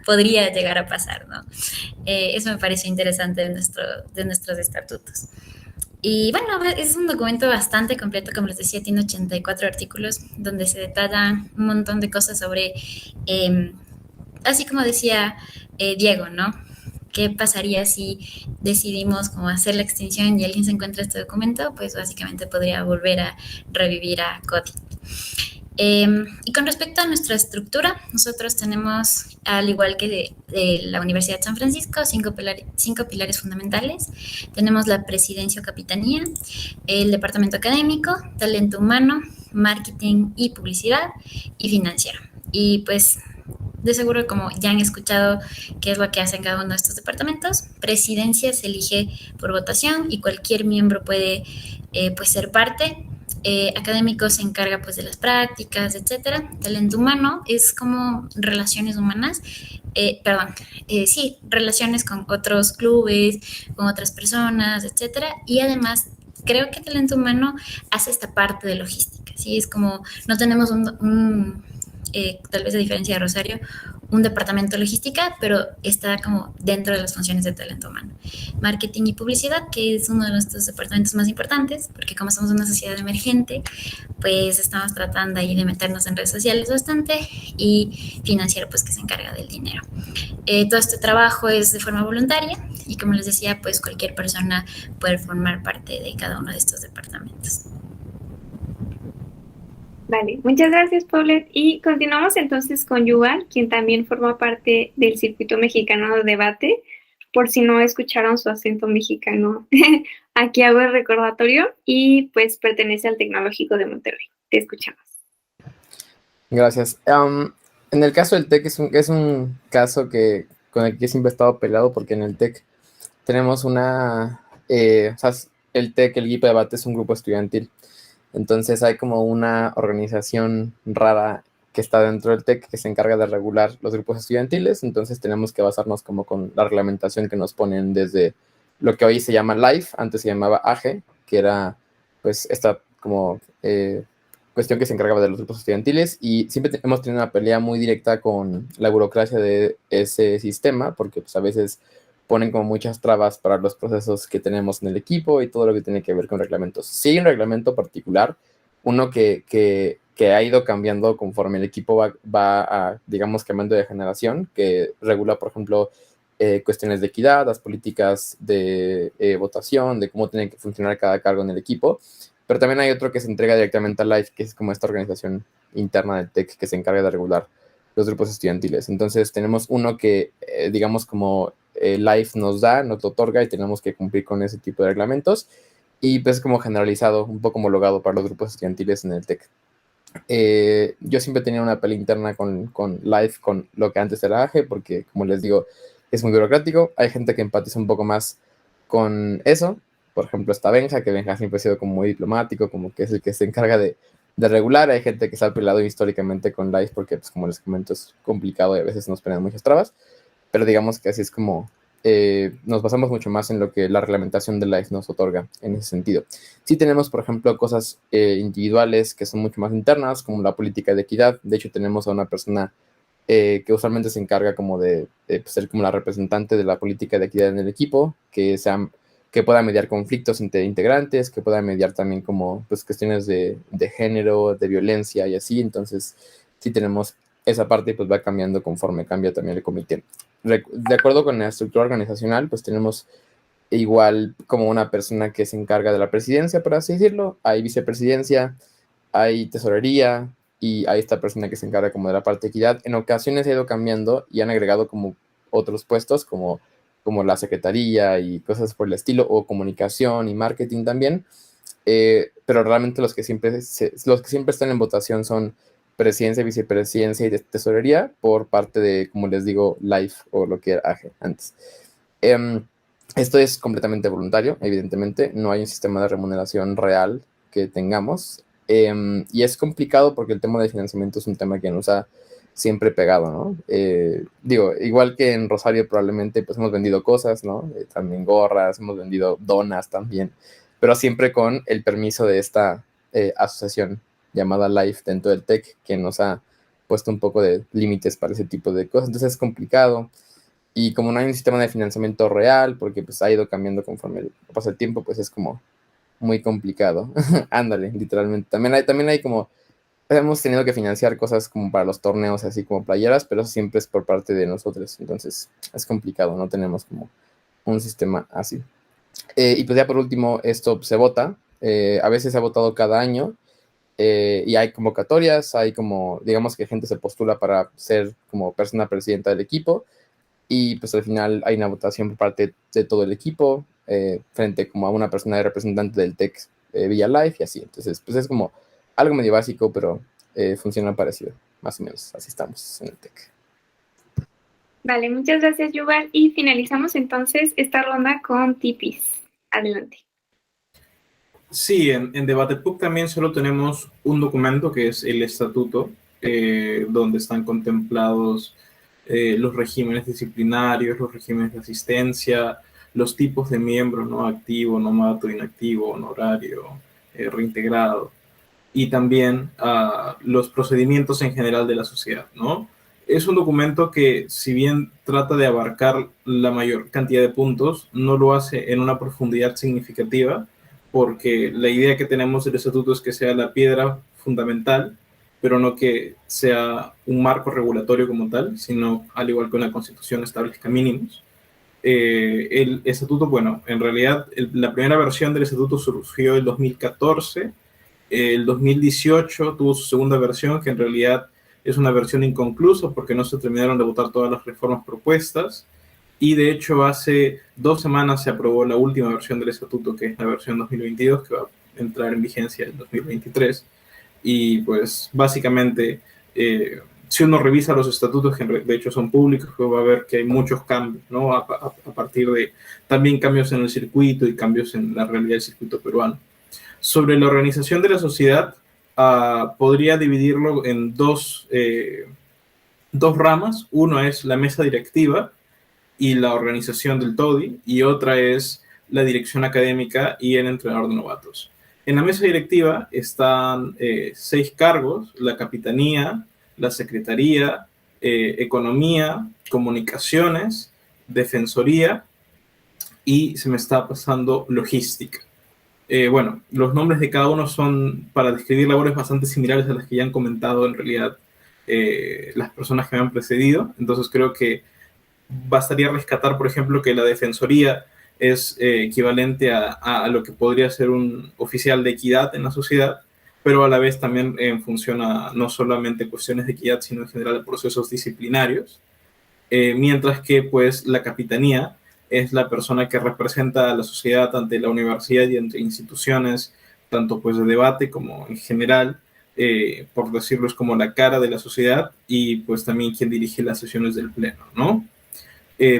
podría llegar a pasar, ¿no? Eso me pareció interesante de nuestros estatutos. Y bueno, es un documento bastante completo, como les decía, tiene 84 artículos donde se detallan un montón de cosas sobre, así como decía Diego, ¿no? ¿Qué pasaría si decidimos como hacer la extinción y alguien se encuentra este documento? Pues básicamente podría volver a revivir a Cody. Y con respecto a nuestra estructura, nosotros tenemos, al igual que de la Universidad de San Francisco, cinco pilares fundamentales. Tenemos la presidencia o capitanía, el departamento académico, talento humano, marketing y publicidad, y financiero. Y pues, de seguro, como ya han escuchado qué es lo que hacen cada uno de estos departamentos, presidencia se elige por votación y cualquier miembro puede pues ser parte. Académico se encarga pues de las prácticas, etcétera. Talento humano es como relaciones humanas, relaciones con otros clubes, con otras personas, etcétera. Y además creo que talento humano hace esta parte de logística, ¿sí? Es como no tenemos tal vez a diferencia de Rosario, un departamento de logística, pero está como dentro de las funciones de talento humano. Marketing y publicidad, que es uno de nuestros departamentos más importantes, porque como somos una sociedad emergente, pues estamos tratando ahí de meternos en redes sociales bastante, y financiero, pues que se encarga del dinero. Todo este trabajo es de forma voluntaria y como les decía, pues cualquier persona puede formar parte de cada uno de estos departamentos. Vale, muchas gracias, Paulette. Y continuamos entonces con Yuval, quien también forma parte del circuito mexicano de debate. Por si no escucharon su acento mexicano, aquí hago el recordatorio y pues pertenece al Tecnológico de Monterrey. Te escuchamos. Gracias. En el caso del TEC es un caso con el que siempre he estado peleado porque en el TEC tenemos o sea, el TEC, el equipo de debate es un grupo estudiantil. Entonces hay como una organización rara que está dentro del TEC que se encarga de regular los grupos estudiantiles. Entonces tenemos que basarnos como con la reglamentación que nos ponen desde lo que hoy se llama LIFE, antes se llamaba AGE, que era pues esta como cuestión que se encargaba de los grupos estudiantiles, y siempre hemos tenido una pelea muy directa con la burocracia de ese sistema, porque pues a veces ponen como muchas trabas para los procesos que tenemos en el equipo y todo lo que tiene que ver con reglamentos. Sí hay un reglamento particular, uno que ha ido cambiando conforme el equipo va digamos, cambiando de generación, que regula, por ejemplo, cuestiones de equidad, las políticas de votación, de cómo tiene que funcionar cada cargo en el equipo. Pero también hay otro que se entrega directamente a LIFE, que es como esta organización interna del TEC que se encarga de regular los grupos estudiantiles. Entonces tenemos uno que, digamos, como LIFE nos otorga y tenemos que cumplir con ese tipo de reglamentos. Y pues como generalizado, un poco homologado para los grupos estudiantiles en el TEC. Yo siempre tenía una pelea interna con LIFE, con lo que antes era AGE, porque como les digo, es muy burocrático. Hay gente que empatiza un poco más con eso. Por ejemplo, está Benja, que Benja siempre ha sido como muy diplomático, como que es el que se encarga de regular. Hay gente que se ha peleado históricamente con LIFE porque, pues, como les comento, es complicado y a veces nos ponen muchas trabas. Pero digamos que así es como nos basamos mucho más en lo que la reglamentación de LIFE nos otorga en ese sentido. Sí tenemos, por ejemplo, cosas individuales que son mucho más internas, como la política de equidad. De hecho, tenemos a una persona que usualmente se encarga como de ser como la representante de la política de equidad en el equipo, que pueda mediar conflictos entre integrantes, que pueda mediar también como pues, cuestiones de género, de violencia y así. Entonces, sí tenemos esa parte y pues va cambiando conforme cambia también el comité. De acuerdo con la estructura organizacional, pues tenemos igual como una persona que se encarga de la presidencia, por así decirlo. Hay vicepresidencia, hay tesorería y hay esta persona que se encarga como de la parte de equidad. En ocasiones ha ido cambiando y han agregado como otros puestos como la secretaría y cosas por el estilo, o comunicación y marketing también, pero realmente los que siempre están en votación son presidencia, vicepresidencia y tesorería por parte de, como les digo, LIFE o lo que era AGE antes. Esto es completamente voluntario, evidentemente, no hay un sistema de remuneración real que tengamos, y es complicado porque el tema de financiamiento es un tema que nos ha siempre pegado, ¿no? Digo, igual que en Rosario probablemente pues hemos vendido cosas, ¿no? También gorras, hemos vendido donas también, pero siempre con el permiso de esta asociación llamada LIFE dentro del TEC, que nos ha puesto un poco de límites para ese tipo de cosas. Entonces es complicado, y como no hay un sistema de financiamiento real, porque pues ha ido cambiando conforme pasa el tiempo, pues es como muy complicado. Ándale, literalmente. También hay como hemos tenido que financiar cosas como para los torneos, así como playeras, pero eso siempre es por parte de nosotros. Entonces es complicado, no tenemos como un sistema así. Y pues ya por último, esto se vota. A veces se ha votado cada año, y hay convocatorias, hay como, digamos que gente se postula para ser como persona presidenta del equipo, y pues al final hay una votación por parte de todo el equipo, frente como a una persona de representante del TEC vía Live y así. Entonces pues es como algo medio básico, pero funciona parecido, más o menos. Así estamos en el TEC. Vale, muchas gracias, Yuval. Y finalizamos entonces esta ronda con tipis. Adelante. Sí, en DebatePUC también solo tenemos un documento que es el estatuto, donde están contemplados los regímenes disciplinarios, los regímenes de asistencia, los tipos de miembros, ¿no? Activo, novato, inactivo, honorario, reintegrado. y también los procedimientos en general de la sociedad, ¿no? Es un documento que, si bien trata de abarcar la mayor cantidad de puntos, no lo hace en una profundidad significativa, porque la idea que tenemos del estatuto es que sea la piedra fundamental, pero no que sea un marco regulatorio como tal, sino, al igual que una constitución, establezca mínimos. El estatuto, bueno, en realidad la primera versión del estatuto surgió en 2014, el 2018 tuvo su segunda versión, que en realidad es una versión inconclusa porque no se terminaron de votar todas las reformas propuestas, y de hecho hace 2 semanas se aprobó la última versión del estatuto, que es la versión 2022, que va a entrar en vigencia en 2023, y pues básicamente si uno revisa los estatutos, que de hecho son públicos, pues va a ver que hay muchos cambios, ¿no? A partir de también cambios en el circuito y cambios en la realidad del circuito peruano. Sobre la organización de la sociedad, podría dividirlo en dos ramas. Uno es la mesa directiva y la organización del TODI, y otra es la dirección académica y el entrenador de novatos. En la mesa directiva están 6 cargos: la capitanía, la secretaría, economía, comunicaciones, defensoría, y se me está pasando logística. Bueno, los nombres de cada uno son para describir labores bastante similares a las que ya han comentado en realidad las personas que me han precedido. Entonces creo que bastaría rescatar, por ejemplo, que la defensoría es equivalente a lo que podría ser un oficial de equidad en la sociedad, pero a la vez también funciona no solamente cuestiones de equidad, sino en general procesos disciplinarios. Mientras que pues la capitanía es la persona que representa a la sociedad ante la universidad y entre instituciones, tanto pues de debate como en general, por decirlo, es como la cara de la sociedad, y pues también quien dirige las sesiones del pleno, ¿no?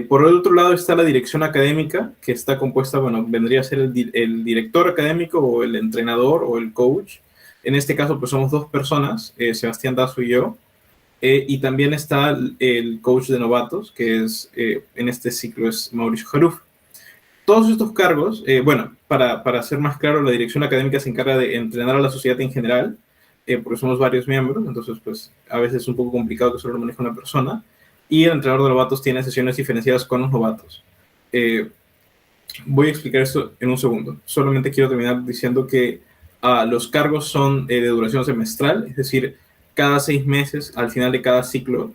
Por el otro lado está la dirección académica, que está compuesta, bueno, vendría a ser el director académico o el entrenador o el coach. En este caso pues somos 2 personas, Sebastián Dazo y yo. Y también está el coach de novatos, que es en este ciclo es Mauricio Jaruf. Todos estos cargos, bueno, para ser más claro, la dirección académica se encarga de entrenar a la sociedad en general, porque somos varios miembros, entonces pues a veces es un poco complicado que solo lo maneje una persona, y el entrenador de novatos tiene sesiones diferenciadas con los novatos. Voy a explicar esto en un segundo. Solamente quiero terminar diciendo que los cargos son de duración semestral, es decir, cada 6 meses, al final de cada ciclo,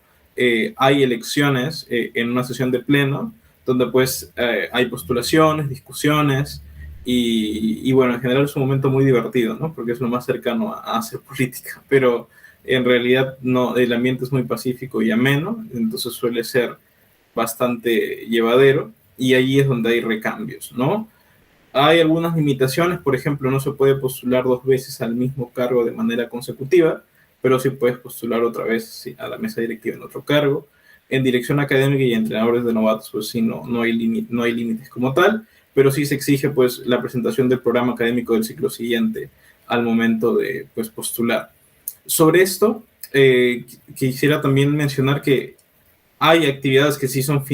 hay elecciones en una sesión de pleno, donde pues hay postulaciones, discusiones, y bueno, en general es un momento muy divertido, ¿no? Porque es lo más cercano a hacer política, pero en realidad no, el ambiente es muy pacífico y ameno, entonces suele ser bastante llevadero, y allí es donde hay recambios, ¿no? Hay algunas limitaciones, por ejemplo, no se puede postular 2 veces al mismo cargo de manera consecutiva, pero sí puedes postular otra vez a la mesa directiva en otro cargo. En dirección académica y entrenadores de novatos, pues sí, no hay límites como tal, pero sí se exige pues la presentación del programa académico del ciclo siguiente al momento de pues postular. Sobre esto, quisiera también mencionar que hay actividades que sí son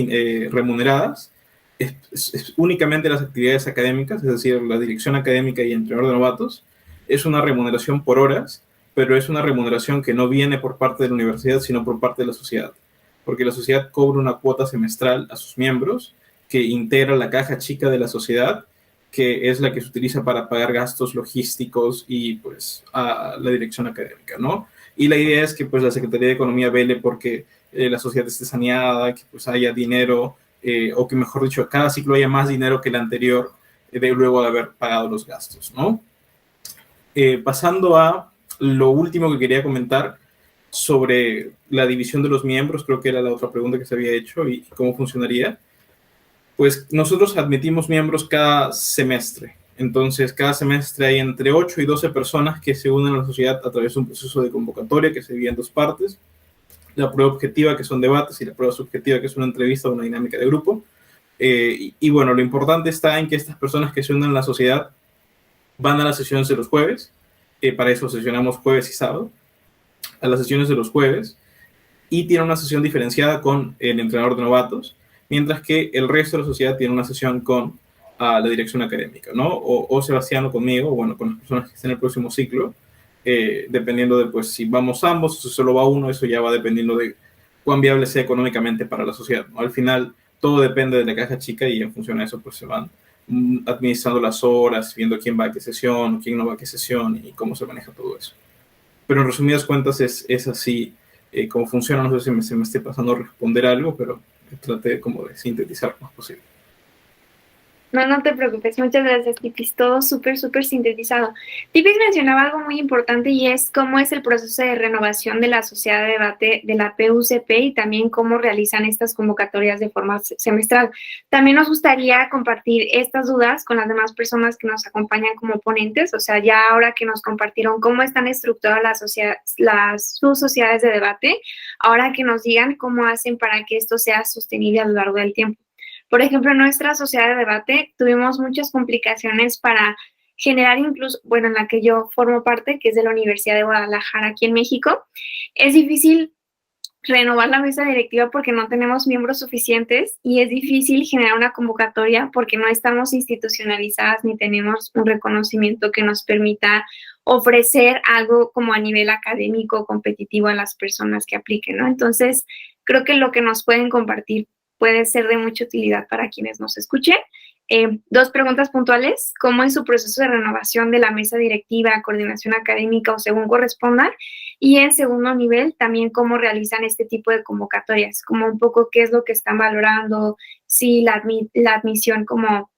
remuneradas. Es únicamente las actividades académicas, es decir, la dirección académica y entrenador de novatos, es una remuneración por horas, pero es una remuneración que no viene por parte de la universidad, sino por parte de la sociedad, porque la sociedad cobra una cuota semestral a sus miembros, que integra la caja chica de la sociedad, que es la que se utiliza para pagar gastos logísticos y pues a la dirección académica, ¿no? Y la idea es que pues la Secretaría de Economía vele porque la sociedad esté saneada, que pues haya dinero, o que mejor dicho, cada ciclo haya más dinero que el anterior, luego de haber pagado los gastos, ¿no? Pasando a lo último que quería comentar sobre la división de los miembros, creo que era la otra pregunta que se había hecho y cómo funcionaría. Pues nosotros admitimos miembros cada semestre. Entonces, cada semestre hay entre 8 y 12 personas que se unen a la sociedad a través de un proceso de convocatoria que se divide en 2 partes. La prueba objetiva, que son debates, y la prueba subjetiva, que es una entrevista o una dinámica de grupo. Y bueno, lo importante está en que estas personas que se unen a la sociedad van a las sesiones de los jueves. Para eso sesionamos jueves y sábado. A las sesiones de los jueves. Y tienen una sesión diferenciada con el entrenador de novatos, mientras que el resto de la sociedad tiene una sesión con la dirección académica, ¿no? O Sebastián o conmigo, o bueno, con las personas que estén en el próximo ciclo, dependiendo de pues si vamos ambos, si solo va uno, eso ya va dependiendo de cuán viable sea económicamente para la sociedad, ¿no? Al final todo depende de la caja chica y en función a eso pues se van administrando las horas, viendo quién va a qué sesión, quién no va a qué sesión y cómo se maneja todo eso. Pero en resumidas cuentas es así cómo funciona. No sé si se me esté pasando a responder algo, pero traté como de sintetizar lo más posible. No, no te preocupes, muchas gracias, Tipis, todo súper, súper sintetizado. Tipis mencionaba algo muy importante y es cómo es el proceso de renovación de la sociedad de debate de la PUCP y también cómo realizan estas convocatorias de forma semestral. También nos gustaría compartir estas dudas con las demás personas que nos acompañan como ponentes, o sea, ya ahora que nos compartieron cómo están estructuradas sus sociedades de debate, ahora que nos digan cómo hacen para que esto sea sostenible a lo largo del tiempo. Por ejemplo, en nuestra sociedad de debate tuvimos muchas complicaciones para generar incluso, bueno, en la que yo formo parte, que es de la Universidad de Guadalajara, aquí en México, es difícil renovar la mesa directiva porque no tenemos miembros suficientes y es difícil generar una convocatoria porque no estamos institucionalizadas ni tenemos un reconocimiento que nos permita ofrecer algo como a nivel académico competitivo a las personas que apliquen, ¿no? Entonces, creo que lo que nos pueden compartir puede ser de mucha utilidad para quienes nos escuchen. Dos preguntas puntuales: ¿cómo es su proceso de renovación de la mesa directiva, coordinación académica o según corresponda? Y en segundo nivel, también cómo realizan este tipo de convocatorias, como un poco qué es lo que están valorando, si la admisión como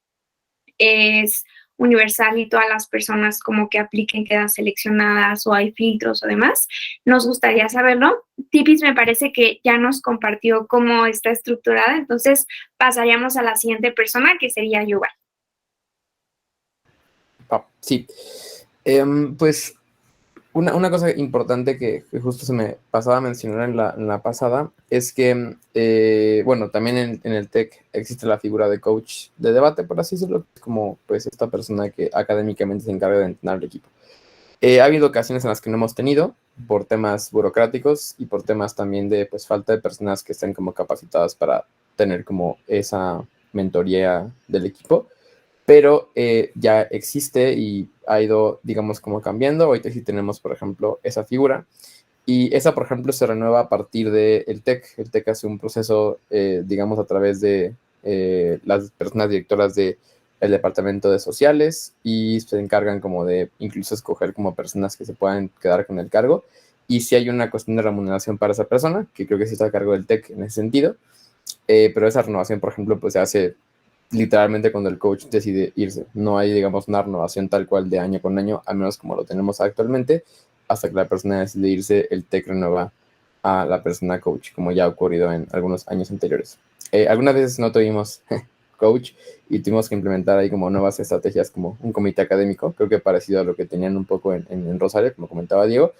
es universal y todas las personas como que apliquen quedan seleccionadas o hay filtros o demás. Nos gustaría saberlo. Tipis me parece que ya nos compartió cómo está estructurada, entonces pasaríamos a la siguiente persona, que sería Yuval. Sí, pues una cosa importante que justo se me pasaba a mencionar en la pasada es que, bueno, también en el TEC existe la figura de coach de debate, por así decirlo, como pues esta persona que académicamente se encarga de entrenar al equipo. Ha habido ocasiones en las que no hemos tenido, por temas burocráticos y por temas también de pues falta de personas que estén como capacitadas para tener como esa mentoría del equipo. Pero ya existe y ha ido, digamos, como cambiando. Ahorita sí tenemos, por ejemplo, esa figura. Y esa, por ejemplo, se renueva a partir del TEC. El TEC hace un proceso, digamos, a través de las personas directoras del departamento de sociales y se encargan como de incluso escoger como personas que se puedan quedar con el cargo. Y si hay una cuestión de remuneración para esa persona, que creo que sí está a cargo del TEC en ese sentido. Pero esa renovación, por ejemplo, pues se hace literalmente cuando el coach decide irse. No hay, digamos, una renovación tal cual de año con año, al menos como lo tenemos actualmente. Hasta que la persona decide irse, el TEC renueva a la persona coach, como ya ha ocurrido en algunos años anteriores. Algunas veces no tuvimos coach y tuvimos que implementar ahí como nuevas estrategias, como un comité académico, creo que parecido a lo que tenían un poco en Rosario, como comentaba Diego,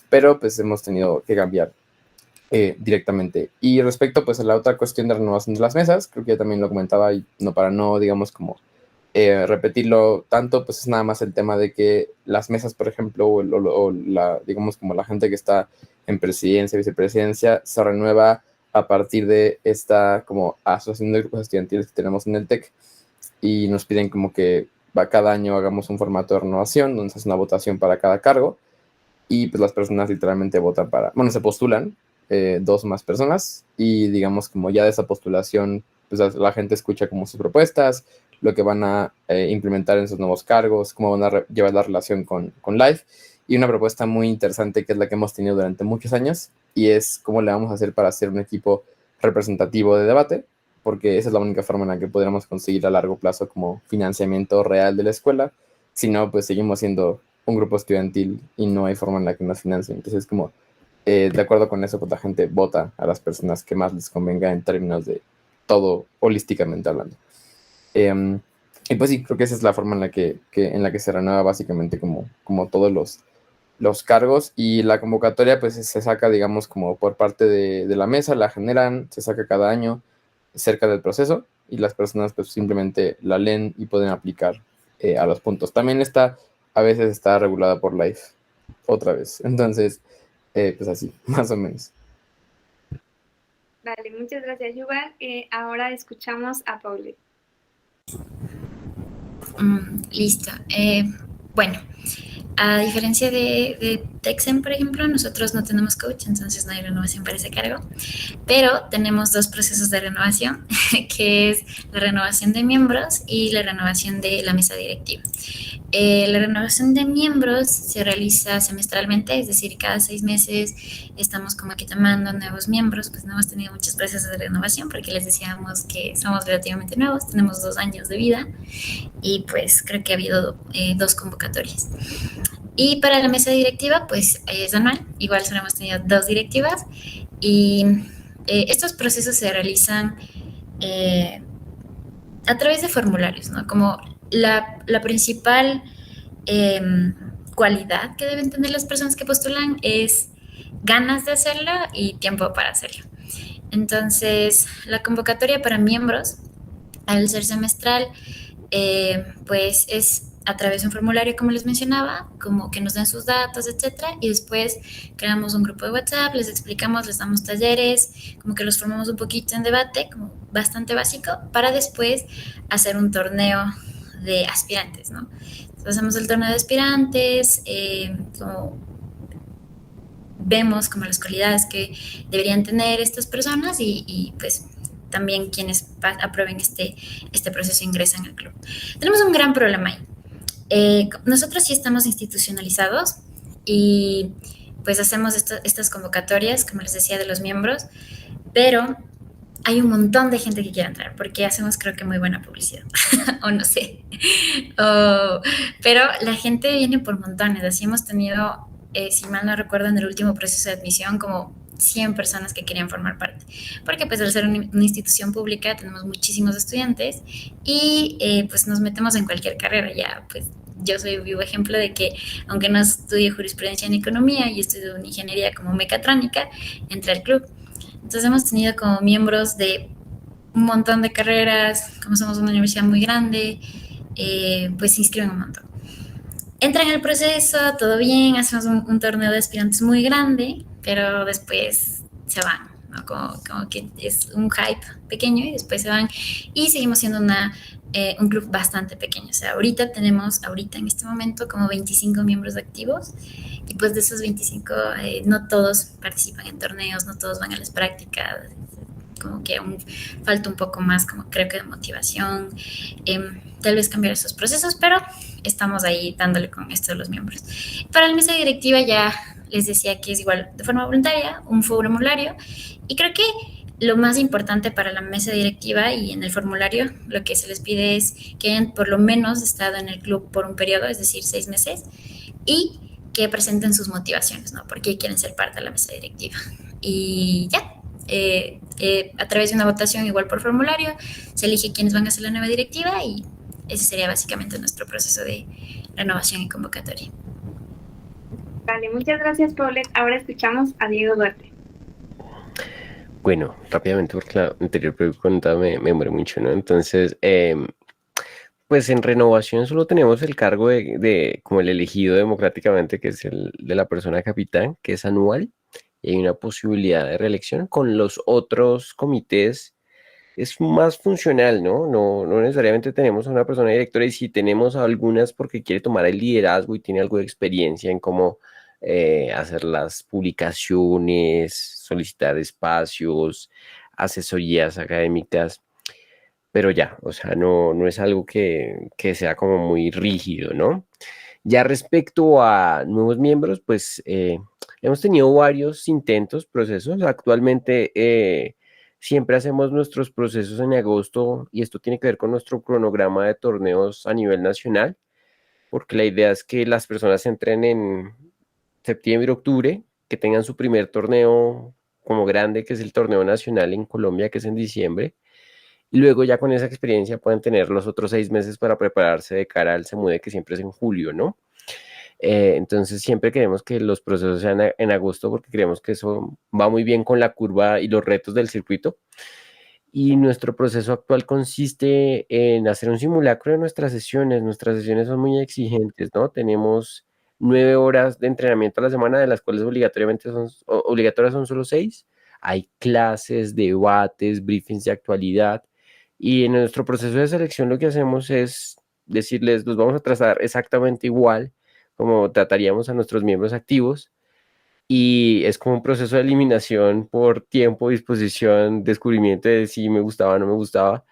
pero pues hemos tenido que cambiar directamente. Y respecto pues a la otra cuestión de renovación de las mesas, creo que ya también lo comentaba y no para no, digamos, como repetirlo tanto, pues es nada más el tema de que las mesas, por ejemplo, o la, digamos, como la gente que está en presidencia, vicepresidencia, se renueva a partir de esta como asociación de grupos estudiantiles que tenemos en el TEC y nos piden como que cada año hagamos un formato de renovación donde se hace una votación para cada cargo y pues las personas literalmente votan para, bueno, se postulan dos más personas y digamos como ya de esa postulación pues la gente escucha como sus propuestas, lo que van a implementar en sus nuevos cargos, cómo van a llevar la relación con Life y una propuesta muy interesante que es la que hemos tenido durante muchos años y es cómo le vamos a hacer para hacer un equipo representativo de debate, porque esa es la única forma en la que podremos conseguir a largo plazo como financiamiento real de la escuela. Si no, pues seguimos siendo un grupo estudiantil y no hay forma en la que nos financien. Entonces, como de acuerdo con eso, pues la gente vota a las personas que más les convenga en términos de todo holísticamente hablando. Y pues sí, creo que esa es la forma en la que se renueva básicamente como todos los cargos y la convocatoria pues se saca, digamos, como por parte de la mesa, la generan, se saca cada año cerca del proceso y las personas pues simplemente la leen y pueden aplicar a los puntos. También a veces está regulada por Life, otra vez. Entonces, pues así, más o menos. Vale, muchas gracias, Yuval. Ahora escuchamos a Paulette. Listo. Bueno, A diferencia de Texen, por ejemplo, nosotros no tenemos coach, entonces no hay renovación para ese cargo, pero tenemos dos procesos de renovación, que es la renovación de miembros y la renovación de la mesa directiva. La renovación de miembros se realiza semestralmente, es decir, cada 6 meses estamos como que tomando nuevos miembros, pues no hemos tenido muchos procesos de renovación porque les decíamos que somos relativamente nuevos, tenemos 2 años de vida y pues creo que ha habido 2 convocatorias. Y para la mesa directiva, pues es anual, igual solo hemos tenido 2 directivas y estos procesos se realizan a través de formularios, ¿no? Como la principal cualidad que deben tener las personas que postulan es ganas de hacerlo y tiempo para hacerlo. Entonces, la convocatoria para miembros, al ser semestral, pues es a través de un formulario, como les mencionaba, como que nos den sus datos, etcétera, y después creamos un grupo de WhatsApp, les explicamos, les damos talleres, como que los formamos un poquito en debate, como bastante básico, para después hacer un torneo de aspirantes, ¿no? Entonces hacemos el torneo de aspirantes, como vemos como las cualidades que deberían tener estas personas y pues también quienes aprueben este proceso ingresan al club. Tenemos un gran problema ahí. Nosotros sí estamos institucionalizados y pues hacemos estas convocatorias, como les decía, de los miembros, pero hay un montón de gente que quiere entrar porque hacemos creo que muy buena publicidad o no sé, pero la gente viene por montones, así hemos tenido, si mal no recuerdo, en el último proceso de admisión como 100 personas que querían formar parte, porque pues al ser una institución pública tenemos muchísimos estudiantes y pues nos metemos en cualquier carrera, ya pues yo soy vivo ejemplo de que aunque no estudié jurisprudencia ni economía y estudio una ingeniería como mecatrónica, entré al club. Entonces hemos tenido como miembros de un montón de carreras, como somos una universidad muy grande, pues se inscriben un montón. Entran en el proceso, todo bien, hacemos un torneo de aspirantes muy grande, pero después se van, ¿no? Como que es un hype pequeño y después se van y seguimos siendo un club bastante pequeño. O sea, ahorita en este momento como 25 miembros activos y pues de esos 25 no todos participan en torneos, no todos van a las prácticas, como que aún falta un poco más, como creo que de motivación, tal vez cambiar esos procesos, pero estamos ahí dándole con esto de los miembros. Para la mesa directiva ya les decía que es igual de forma voluntaria, un formulario, y creo que lo más importante para la mesa directiva y en el formulario lo que se les pide es que hayan por lo menos estado en el club por un periodo, es decir, 6 meses, y que presenten sus motivaciones, ¿no? ¿Por qué quieren ser parte de la mesa directiva? Y ya, a través de una votación igual por formulario, se elige quiénes van a ser la nueva directiva y ese sería básicamente nuestro proceso de renovación y convocatoria. Vale, muchas gracias, Paulette. Ahora escuchamos a Diego Duarte. Bueno, rápidamente, porque la anterior pregunta me demoré mucho, ¿no? Entonces, pues en renovación solo tenemos el cargo de como el elegido democráticamente, que es el de la persona capitán, que es anual, y hay una posibilidad de reelección. Con los otros comités es más funcional, ¿no? No necesariamente tenemos a una persona directora, y si tenemos a algunas porque quiere tomar el liderazgo y tiene algo de experiencia en cómo hacer las publicaciones, solicitar espacios, asesorías académicas, pero ya, o sea, no es algo que sea como muy rígido, ¿no? Ya respecto a nuevos miembros, pues hemos tenido varios intentos, procesos. Actualmente siempre hacemos nuestros procesos en agosto y esto tiene que ver con nuestro cronograma de torneos a nivel nacional, porque la idea es que las personas entren en septiembre, octubre, que tengan su primer torneo como grande, que es el torneo nacional en Colombia, que es en diciembre, y luego ya con esa experiencia pueden tener los otros 6 meses para prepararse de cara al SEMUDE, que siempre es en julio, ¿no? Entonces siempre queremos que los procesos sean en agosto porque creemos que eso va muy bien con la curva y los retos del circuito. Y nuestro proceso actual consiste en hacer un simulacro de nuestras sesiones. Nuestras sesiones son muy exigentes, ¿no? Tenemos 9 horas de entrenamiento a la semana, de las cuales obligatorias son solo 6. Hay clases, debates, briefings de actualidad. Y en nuestro proceso de selección lo que hacemos es decirles, los vamos a trazar exactamente igual como trataríamos a nuestros miembros activos. Y es como un proceso de eliminación por tiempo, disposición, descubrimiento de si me gustaba o no me gustaba.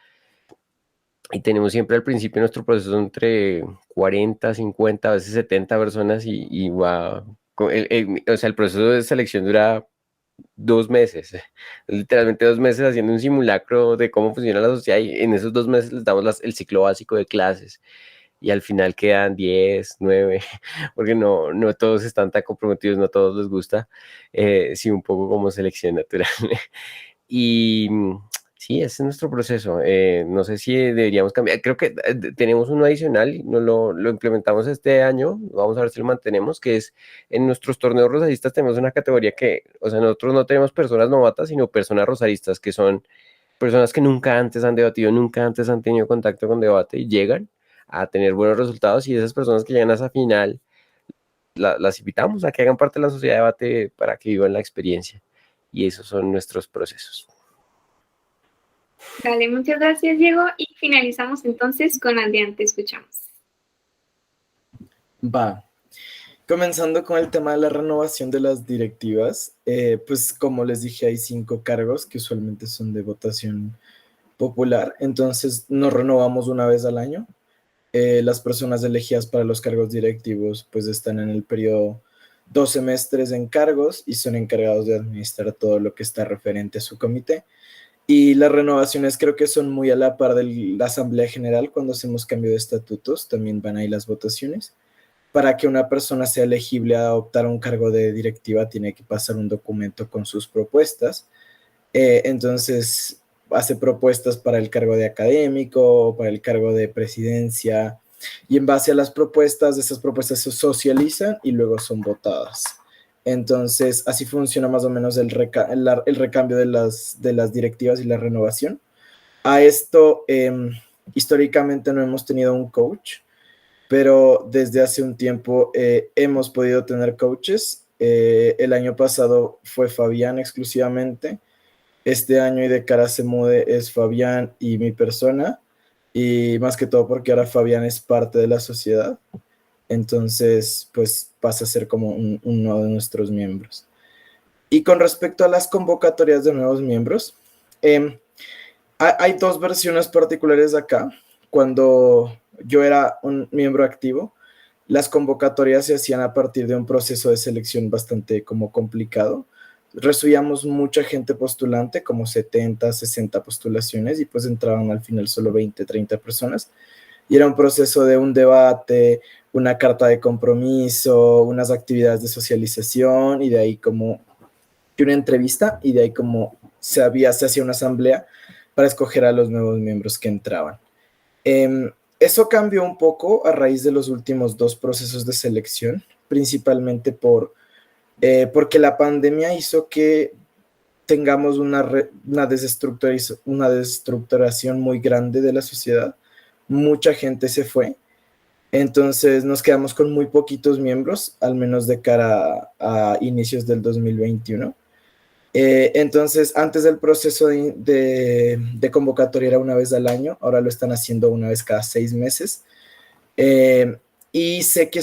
Y tenemos siempre al principio nuestro proceso entre 40, 50, a veces 70 personas y va, o sea, el proceso de selección dura 2 meses, literalmente 2 meses haciendo un simulacro de cómo funciona la sociedad y en esos 2 meses les damos el ciclo básico de clases y al final quedan 10, 9, porque no todos están tan comprometidos, no a todos les gusta, sí, un poco como selección natural. Y sí, ese es nuestro proceso. No sé si deberíamos cambiar. Creo que tenemos uno adicional, no lo implementamos este año. Vamos a ver si lo mantenemos, que es en nuestros torneos rosaristas tenemos una categoría que, o sea, nosotros no tenemos personas novatas, sino personas rosaristas, que son personas que nunca antes han debatido, nunca antes han tenido contacto con debate y llegan a tener buenos resultados y esas personas que llegan a esa final las invitamos a que hagan parte de la sociedad de debate para que vivan la experiencia. Y esos son nuestros procesos. Dale, muchas gracias, Diego. Y finalizamos entonces con Adrián, te escuchamos. Va. Comenzando con el tema de la renovación de las directivas, pues como les dije, hay 5 cargos que usualmente son de votación popular, entonces nos renovamos una vez al año. Las personas elegidas para los cargos directivos pues están en el periodo 2 semestres en cargos y son encargados de administrar todo lo que está referente a su comité. Y las renovaciones creo que son muy a la par de la Asamblea General. Cuando hacemos cambio de estatutos también van ahí las votaciones. Para que una persona sea elegible a adoptar un cargo de directiva tiene que pasar un documento con sus propuestas. Entonces hace propuestas para el cargo de académico, para el cargo de presidencia, y en base a las propuestas, esas propuestas se socializan y luego son votadas. Entonces, así funciona más o menos el recambio de las directivas y la renovación. A esto, históricamente no hemos tenido un coach, pero desde hace un tiempo hemos podido tener coaches. El año pasado fue Fabián exclusivamente. Este año y de cara se mude es Fabián y mi persona, y más que todo porque ahora Fabián es parte de la sociedad, entonces pues pasa a ser como uno de nuestros miembros. Y con respecto a las convocatorias de nuevos miembros, hay 2 versiones particulares acá. Cuando yo era un miembro activo, las convocatorias se hacían a partir de un proceso de selección bastante como complicado. Recibíamos mucha gente postulante, como 70, 60 postulaciones, y pues entraban al final solo 20, 30 personas. Y era un proceso de un debate, una carta de compromiso, unas actividades de socialización, y de ahí como una entrevista, y de ahí como se hacía una asamblea para escoger a los nuevos miembros que entraban. Eso cambió un poco a raíz de los últimos 2 procesos de selección, principalmente porque la pandemia hizo que tengamos una desestructuración muy grande de la sociedad. Mucha gente se fue, entonces nos quedamos con muy poquitos miembros, al menos de cara a inicios del 2021. Entonces, antes del proceso de convocatoria era una vez al año, ahora lo están haciendo una vez cada 6 meses. Y sé que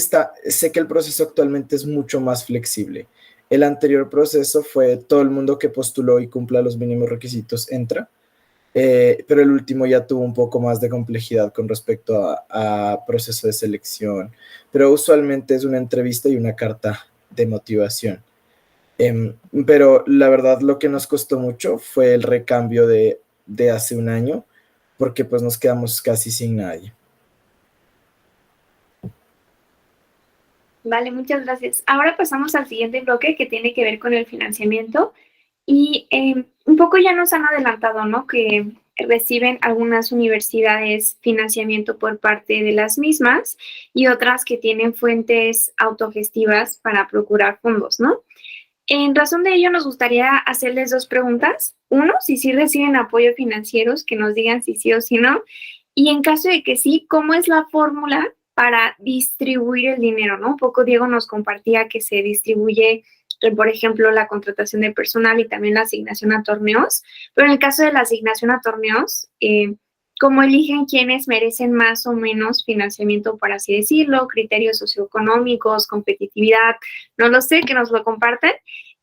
el proceso actualmente es mucho más flexible. El anterior proceso fue todo el mundo que postuló y cumpla los mínimos requisitos entra, pero el último ya tuvo un poco más de complejidad con respecto a proceso de selección, pero usualmente es una entrevista y una carta de motivación. Pero la verdad lo que nos costó mucho fue el recambio de hace un año, porque pues nos quedamos casi sin nadie. Vale, muchas gracias. Ahora pasamos al siguiente bloque que tiene que ver con el financiamiento y un poco ya nos han adelantado, ¿no? Que reciben algunas universidades financiamiento por parte de las mismas y otras que tienen fuentes autogestivas para procurar fondos, ¿no? En razón de ello, nos gustaría hacerles 2 preguntas. Uno, si sí reciben apoyo financieros, que nos digan si sí o si no. Y en caso de que sí, ¿cómo es la fórmula para distribuir el dinero, ¿no? Un poco Diego nos compartía que se distribuye, por ejemplo, la contratación de personal y también la asignación a torneos. Pero en el caso de la asignación a torneos, cómo eligen quiénes merecen más o menos financiamiento, por así decirlo, criterios socioeconómicos, competitividad, no lo sé, que nos lo compartan.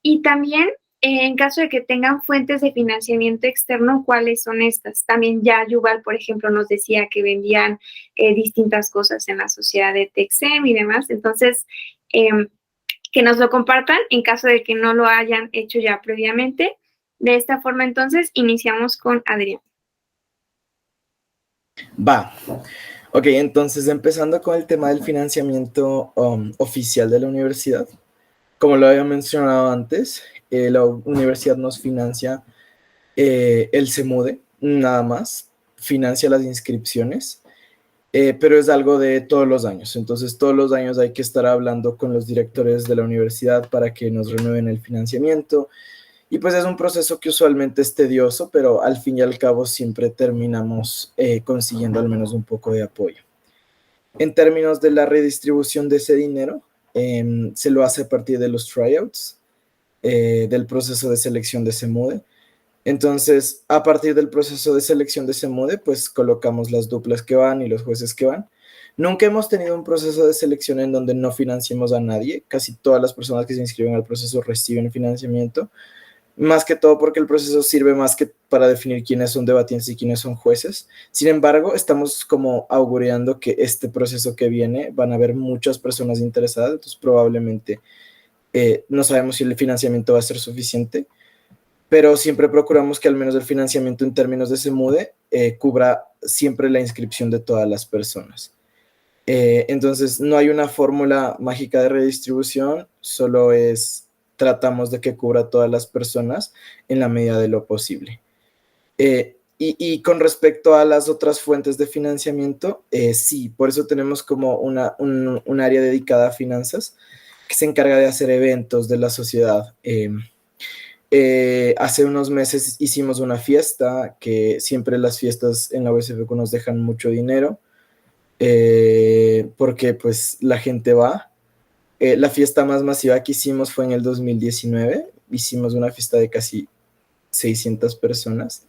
Y también, en caso de que tengan fuentes de financiamiento externo, ¿cuáles son estas? También ya Yuval, por ejemplo, nos decía que vendían distintas cosas en la sociedad de Texem y demás. Entonces, que nos lo compartan en caso de que no lo hayan hecho ya previamente. De esta forma, entonces, iniciamos con Adrián. Va. Ok, entonces empezando con el tema del financiamiento oficial de la universidad. Como lo había mencionado antes, la universidad nos financia el CEMUDE, nada más, financia las inscripciones, pero es algo de todos los años. Entonces todos los años hay que estar hablando con los directores de la universidad para que nos renueven el financiamiento. Y pues es un proceso que usualmente es tedioso, pero al fin y al cabo siempre terminamos consiguiendo al menos un poco de apoyo. En términos de la redistribución de ese dinero, se lo hace a partir de los tryouts, del proceso de selección de CEMUDE. Entonces, a partir del proceso de selección de CEMUDE, pues colocamos las duplas que van y los jueces que van. Nunca hemos tenido un proceso de selección en donde no financiemos a nadie. Casi todas las personas que se inscriben al proceso reciben financiamiento. Más que todo porque el proceso sirve más que para definir quiénes son debatientes y quiénes son jueces. Sin embargo, estamos como augureando que este proceso que viene van a haber muchas personas interesadas, entonces probablemente no sabemos si el financiamiento va a ser suficiente, pero siempre procuramos que al menos el financiamiento en términos de CEMUDE cubra siempre la inscripción de todas las personas. Entonces, no hay una fórmula mágica de redistribución, solo tratamos de que cubra a todas las personas en la medida de lo posible. Y con respecto a las otras fuentes de financiamiento, sí, por eso tenemos como un área dedicada a finanzas que se encarga de hacer eventos de la sociedad. Hace unos meses hicimos una fiesta, que siempre las fiestas en la USFQ nos dejan mucho dinero, porque pues la gente va. La fiesta más masiva que hicimos fue en el 2019. Hicimos una fiesta de casi 600 personas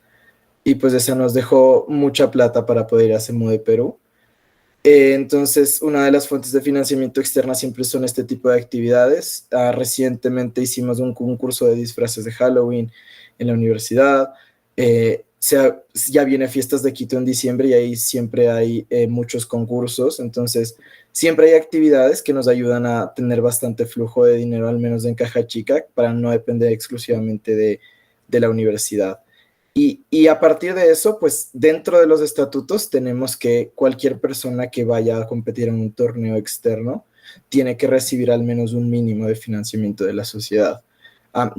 y pues esa nos dejó mucha plata para poder ir a CEMUDE Perú. Entonces, una de las fuentes de financiamiento externa siempre son este tipo de actividades. Recientemente hicimos un concurso de disfraces de Halloween en la universidad. Ya viene Fiestas de Quito en diciembre y ahí siempre hay muchos concursos, entonces siempre hay actividades que nos ayudan a tener bastante flujo de dinero, al menos en caja chica, para no depender exclusivamente de la universidad. Y a partir de eso, pues dentro de los estatutos tenemos que cualquier persona que vaya a competir en un torneo externo tiene que recibir al menos un mínimo de financiamiento de la sociedad.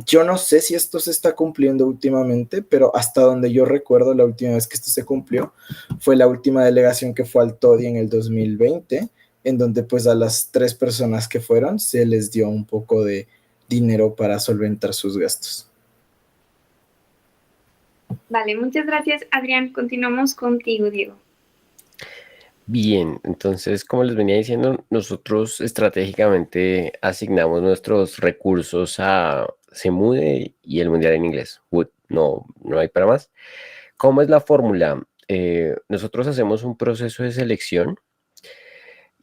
Yo no sé si esto se está cumpliendo últimamente, pero hasta donde yo recuerdo, la última vez que esto se cumplió fue la última delegación que fue al TODI en el 2020, en donde pues a las 3 personas que fueron se les dio un poco de dinero para solventar sus gastos. Vale, muchas gracias, Adrián. Continuamos contigo, Diego. Bien, entonces, como les venía diciendo, nosotros estratégicamente asignamos nuestros recursos a CEMUDE y el Mundial en Inglés. No hay para más. ¿Cómo es la fórmula? Nosotros hacemos un proceso de selección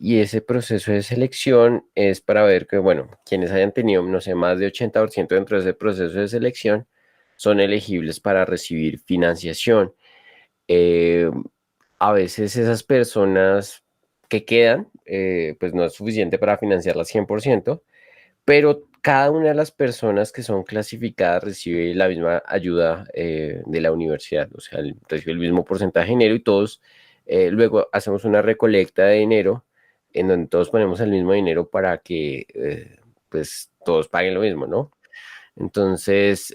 y ese proceso de selección es para ver que, bueno, quienes hayan tenido, no sé, más de 80% dentro de ese proceso de selección son elegibles para recibir financiación. A veces esas personas que quedan, pues no es suficiente para financiarlas 100%, pero cada una de las personas que son clasificadas recibe la misma ayuda de la universidad, o sea, recibe el mismo porcentaje de dinero y todos luego hacemos una recolecta de dinero en donde todos ponemos el mismo dinero para que pues todos paguen lo mismo, ¿no? Entonces,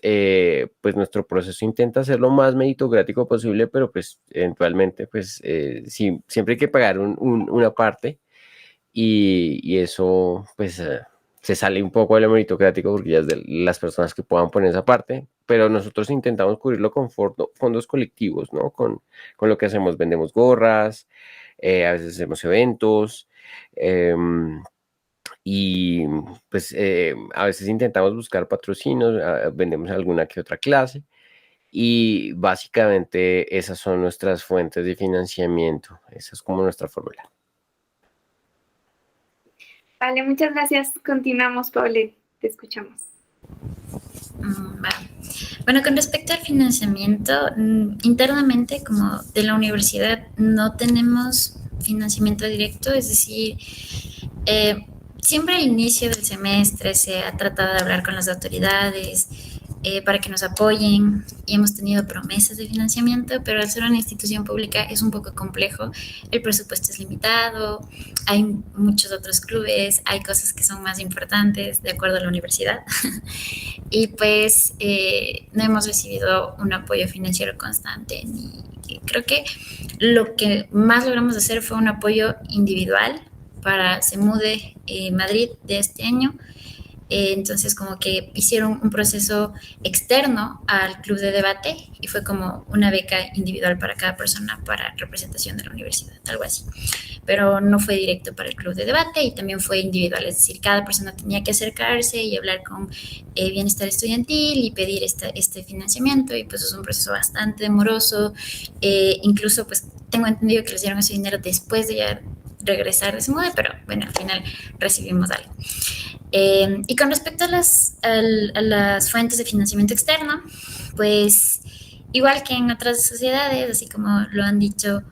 pues nuestro proceso intenta ser lo más meritocrático posible, pero pues eventualmente, pues sí, siempre hay que pagar una parte y eso, pues se sale un poco de lo meritocrático porque ya es de las personas que puedan poner esa parte, pero nosotros intentamos cubrirlo con fondos colectivos, ¿no? Con lo que hacemos, vendemos gorras, a veces hacemos eventos. Y pues a veces intentamos buscar patrocinios, vendemos alguna que otra clase y básicamente esas son nuestras fuentes de financiamiento. Esa es como nuestra fórmula. Vale, muchas gracias. Continuamos, Paulette. Te escuchamos. Vale. Bueno, con respecto al financiamiento, internamente como de la universidad no tenemos financiamiento directo, es decir, siempre al inicio del semestre se ha tratado de hablar con las autoridades para que nos apoyen y hemos tenido promesas de financiamiento, pero al ser una institución pública es un poco complejo, el presupuesto es limitado, hay muchos otros clubes, hay cosas que son más importantes de acuerdo a la universidad y pues no hemos recibido un apoyo financiero constante. Creo que lo que más logramos hacer fue un apoyo individual para CEMUDE Madrid de este año. Entonces como que hicieron un proceso externo al club de debate y fue como una beca individual para cada persona para representación de la universidad, algo así. Pero no fue directo para el club de debate y también fue individual, es decir, cada persona tenía que acercarse y hablar con bienestar estudiantil y pedir este financiamiento y pues es un proceso bastante demoroso. Incluso pues tengo entendido que les dieron ese dinero después de ya regresar de CEMUDE, pero bueno, al final recibimos algo. Y con respecto a las fuentes de financiamiento externo, pues igual que en otras sociedades, así como lo han dicho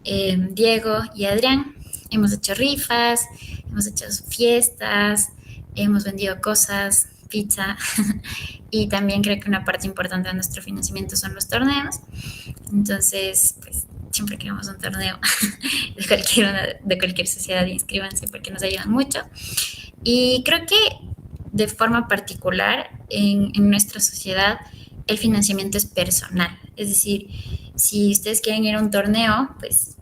Diego y Adrián, hemos hecho rifas, hemos hecho fiestas, hemos vendido cosas, pizza, y también creo que una parte importante de nuestro financiamiento son los torneos. Entonces, pues siempre queremos un torneo de cualquier sociedad, inscríbanse porque nos ayudan mucho. Y creo que de forma particular en nuestra sociedad el financiamiento es personal. Es decir, si ustedes quieren ir a un torneo, pues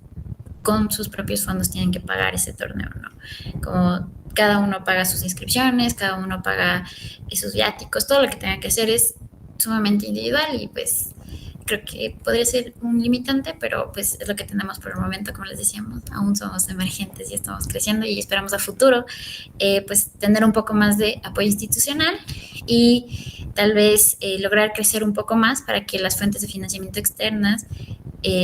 con sus propios fondos tienen que pagar ese torneo, ¿no? Como cada uno paga sus inscripciones, cada uno paga sus viáticos, todo lo que tenga que hacer es sumamente individual y pues creo que podría ser un limitante, pero pues es lo que tenemos por el momento, como les decíamos, aún somos emergentes y estamos creciendo y esperamos a futuro pues tener un poco más de apoyo institucional y tal vez lograr crecer un poco más para que las fuentes de financiamiento externas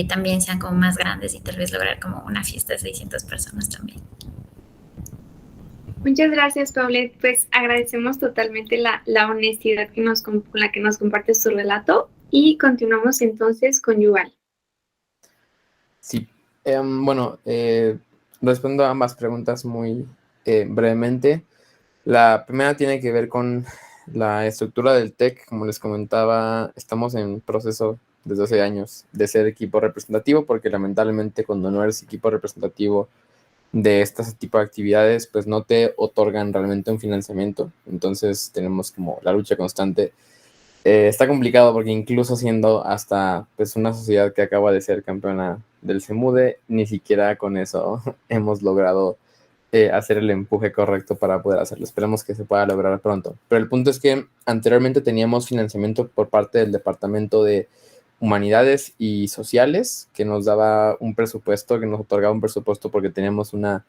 también sean como más grandes y tal vez lograr como una fiesta de 600 personas también. Muchas gracias, Paulette. Pues agradecemos totalmente la honestidad con la que nos compartes tu relato y continuamos entonces con Yuval. Sí, bueno, respondo a ambas preguntas muy brevemente. La primera tiene que ver con la estructura del TEC. Como les comentaba, estamos en proceso desde hace años de ser equipo representativo, porque lamentablemente cuando no eres equipo representativo de este tipo de actividades, pues no te otorgan realmente un financiamiento. Entonces tenemos como la lucha constante. Está complicado porque incluso siendo hasta pues una sociedad que acaba de ser campeona del CEMUDE, ni siquiera con eso hemos logrado hacer el empuje correcto para poder hacerlo. Esperemos que se pueda lograr pronto. Pero el punto es que anteriormente teníamos financiamiento por parte del Departamento de Humanidades y Sociales, que nos daba un presupuesto, que nos otorgaba un presupuesto porque teníamos una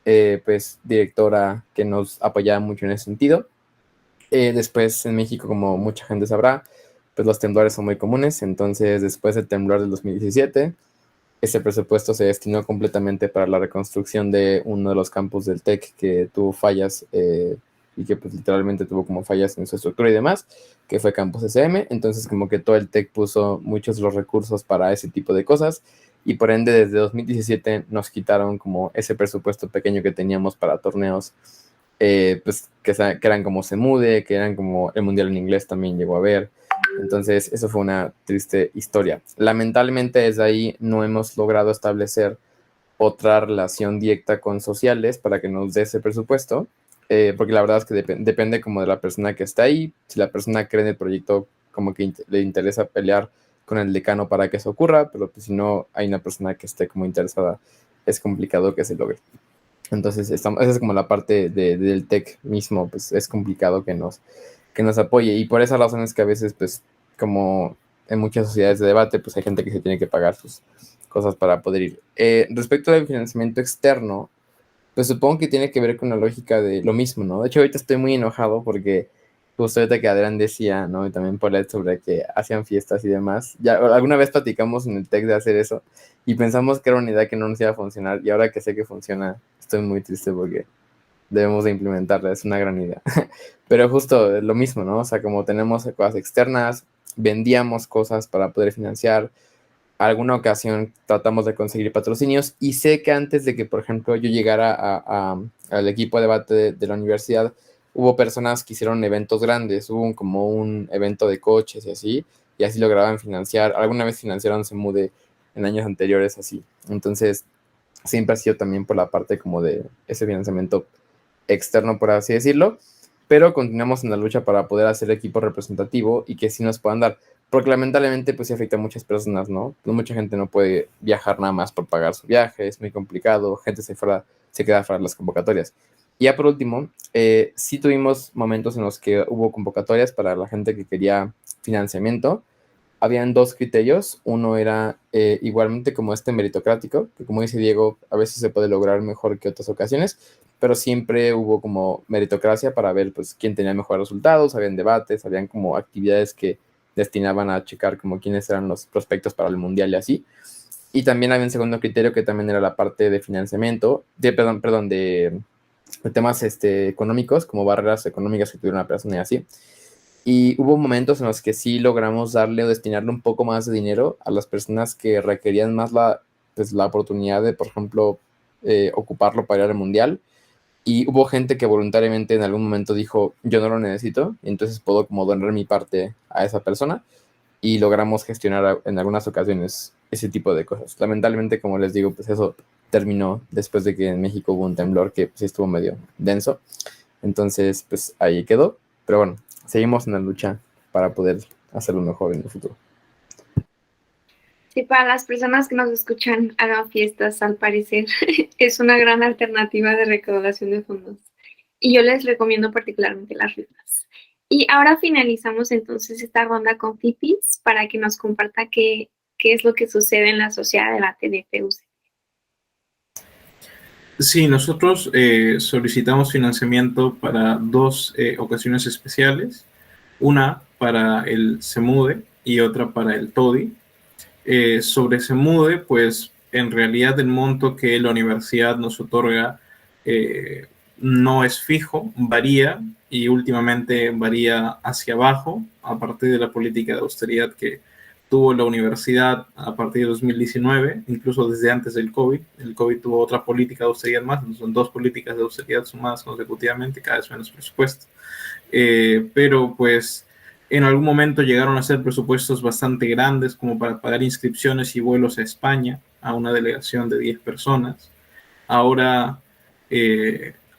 pues directora que nos apoyaba mucho en ese sentido. Después en México, como mucha gente sabrá, pues los temblores son muy comunes. Entonces después del temblor del 2017, ese presupuesto se destinó completamente para la reconstrucción de uno de los campus del TEC que tuvo fallas y que pues literalmente tuvo como fallas en su estructura y demás, que fue Campus SM. Entonces como que todo el TEC puso muchos de los recursos para ese tipo de cosas y por ende desde 2017 nos quitaron como ese presupuesto pequeño que teníamos para torneos, pues que eran como CEMUDE, que eran como el Mundial en Inglés también llegó a ver. Entonces eso fue una triste historia. Lamentablemente desde ahí no hemos logrado establecer otra relación directa con sociales para que nos dé ese presupuesto, porque la verdad es que depende como de la persona que está ahí. Si la persona cree en el proyecto, como que le interesa pelear con el decano para que eso ocurra, pero pues, si no hay una persona que esté como interesada, es complicado que se logre. Entonces esa es como la parte del TEC mismo, pues es complicado que nos apoye, y por esas razones que a veces pues como en muchas sociedades de debate pues hay gente que se tiene que pagar sus cosas para poder ir. Respecto al financiamiento externo, pues supongo que tiene que ver con la lógica de lo mismo, ¿no? De hecho ahorita estoy muy enojado porque justo ahorita que Adrián decía, ¿no? Y también Paulette sobre que hacían fiestas y demás. Ya alguna vez platicamos en el TEC de hacer eso y pensamos que era una idea que no nos iba a funcionar y ahora que sé que funciona, estoy muy triste porque debemos de implementarla, es una gran idea. Pero justo lo mismo, ¿no? O sea, como tenemos cosas externas, vendíamos cosas para poder financiar, alguna ocasión tratamos de conseguir patrocinios y sé que antes de que, por ejemplo, yo llegara al equipo de debate de la universidad, hubo personas que hicieron eventos grandes, hubo como un evento de coches y así lograban financiar. Alguna vez financiaron Semude en años anteriores, así. Entonces, siempre ha sido también por la parte como de ese financiamiento externo, por así decirlo, pero continuamos en la lucha para poder hacer equipo representativo y que sí nos puedan dar, porque lamentablemente pues sí afecta a muchas personas, ¿no? Mucha gente no puede viajar nada más por pagar su viaje, es muy complicado, gente se queda fuera de las convocatorias. Y ya por último, sí tuvimos momentos en los que hubo convocatorias para la gente que quería financiamiento. Habían dos criterios. Uno era igualmente como este meritocrático, que como dice Diego, a veces se puede lograr mejor que otras ocasiones, pero siempre hubo como meritocracia para ver pues quién tenía mejores resultados, habían debates, habían como actividades que destinaban a checar como quiénes eran los prospectos para el mundial y así. Y también había un segundo criterio que también era la parte de financiamiento, de temas económicos, como barreras económicas que tuviera una persona y así. Y hubo momentos en los que sí logramos darle o destinarle un poco más de dinero a las personas que requerían más la oportunidad de, por ejemplo, ocuparlo para ir al mundial. Y hubo gente que voluntariamente en algún momento dijo, yo no lo necesito, y entonces puedo como donar mi parte a esa persona. Y logramos gestionar en algunas ocasiones ese tipo de cosas. Lamentablemente, como les digo, pues eso terminó después de que en México hubo un temblor que pues estuvo medio denso. Entonces, pues ahí quedó. Pero bueno, seguimos en la lucha para poder hacerlo mejor en el futuro. Sí, para las personas que nos escuchan, hagan fiestas, al parecer. Es una gran alternativa de recaudación de fondos. Y yo les recomiendo particularmente las rifas. Y ahora finalizamos entonces esta ronda con Fipis para que nos comparta qué es lo que sucede en la sociedad de debate de PUC. Sí, nosotros solicitamos financiamiento para dos ocasiones especiales, una para el SEMUDE y otra para el TODI. Sobre SEMUDE, pues en realidad el monto que la universidad nos otorga no es fijo, varía y últimamente varía hacia abajo a partir de la política de austeridad que tuvo la universidad a partir de 2019, incluso desde antes del COVID. El COVID tuvo otra política de austeridad más, son dos políticas de austeridad sumadas consecutivamente, cada vez menos presupuesto. Pero pues en algún momento llegaron a ser presupuestos bastante grandes como para pagar inscripciones y vuelos a España a una delegación de 10 personas. Ahora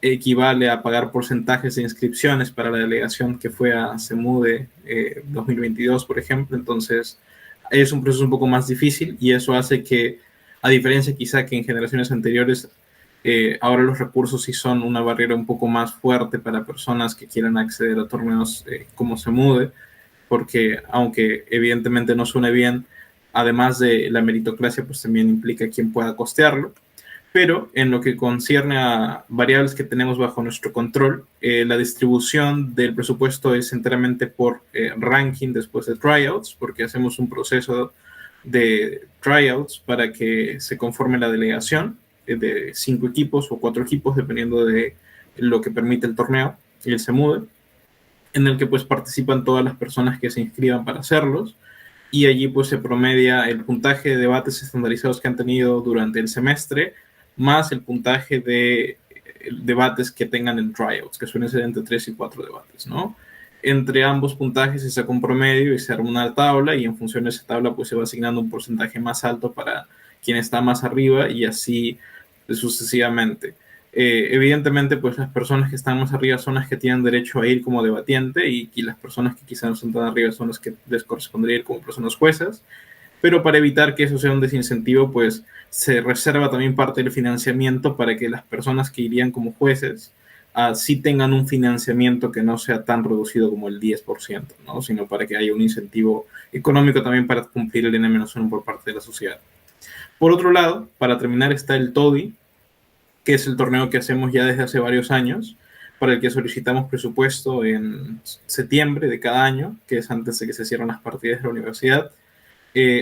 equivale a pagar porcentajes de inscripciones para la delegación que fue a SEMUDE 2022, por ejemplo. Entonces es un proceso un poco más difícil y eso hace que, a diferencia quizá que en generaciones anteriores, ahora los recursos sí son una barrera un poco más fuerte para personas que quieran acceder a torneos como SEMUDE, porque aunque evidentemente no suene bien, además de la meritocracia, pues también implica quien pueda costearlo. Pero en lo que concierne a variables que tenemos bajo nuestro control, la distribución del presupuesto es enteramente por ranking después de tryouts, porque hacemos un proceso de tryouts para que se conforme la delegación de 5 equipos o 4 equipos, dependiendo de lo que permite el torneo y el SEMUDE, en el que pues participan todas las personas que se inscriban para hacerlos, y allí pues se promedia el puntaje de debates estandarizados que han tenido durante el semestre, más el puntaje de debates que tengan en tryouts, que suelen ser entre 3 y 4 debates, ¿no? Entre ambos puntajes se saca un promedio y se arma una tabla, y en función de esa tabla pues se va asignando un porcentaje más alto para quien está más arriba y así sucesivamente. Evidentemente pues las personas que están más arriba son las que tienen derecho a ir como debatiente, y las personas que quizás no están tan arriba son las que les correspondería ir como personas juezas. Pero para evitar que eso sea un desincentivo, pues se reserva también parte del financiamiento para que las personas que irían como jueces sí tengan un financiamiento que no sea tan reducido como el 10%, ¿no? Sino para que haya un incentivo económico también para cumplir el N-1 por parte de la sociedad. Por otro lado, para terminar, está el TODI, que es el torneo que hacemos ya desde hace varios años, para el que solicitamos presupuesto en septiembre de cada año, que es antes de que se cierren las partidas de la universidad.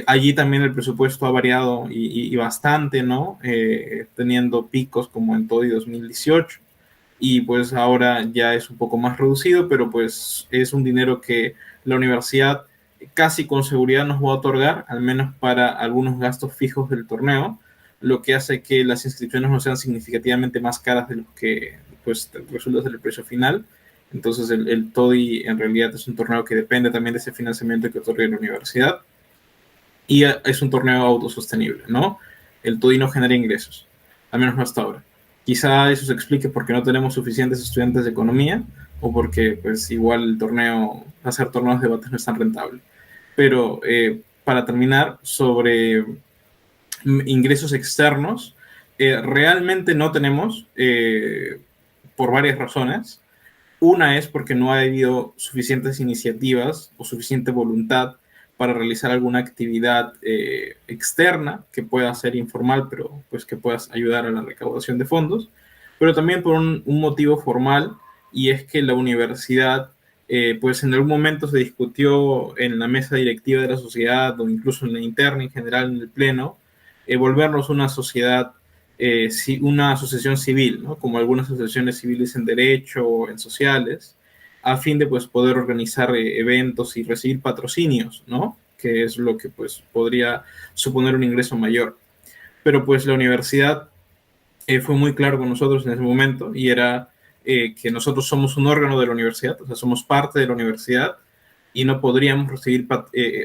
Allí también el presupuesto ha variado y bastante, ¿no? Teniendo picos como en TODI 2018, y pues ahora ya es un poco más reducido, pero pues es un dinero que la universidad casi con seguridad nos va a otorgar, al menos para algunos gastos fijos del torneo, lo que hace que las inscripciones no sean significativamente más caras de lo que pues resulta ser el precio final. Entonces el TODI en realidad es un torneo que depende también de ese financiamiento que otorga la universidad, y es un torneo autosostenible, ¿no? El TODI no genera ingresos, al menos no hasta ahora. Quizá eso se explique porque no tenemos suficientes estudiantes de economía, o porque pues igual el torneo, hacer torneos de debates no es tan rentable. Pero para terminar, sobre ingresos externos, realmente no tenemos, por varias razones. Una es porque no ha habido suficientes iniciativas o suficiente voluntad para realizar alguna actividad externa que pueda ser informal, pero pues que pueda ayudar a la recaudación de fondos, pero también por un motivo formal, y es que la universidad, pues en algún momento se discutió en la mesa directiva de la sociedad o incluso en la interna en general en el pleno, volvernos una sociedad, una asociación civil, ¿no? Como algunas asociaciones civiles en derecho o en sociales, a fin de pues poder organizar eventos y recibir patrocinios, ¿no? Que es lo que pues podría suponer un ingreso mayor. Pero pues la universidad fue muy claro con nosotros en ese momento, y era que nosotros somos un órgano de la universidad, o sea, somos parte de la universidad, y no podríamos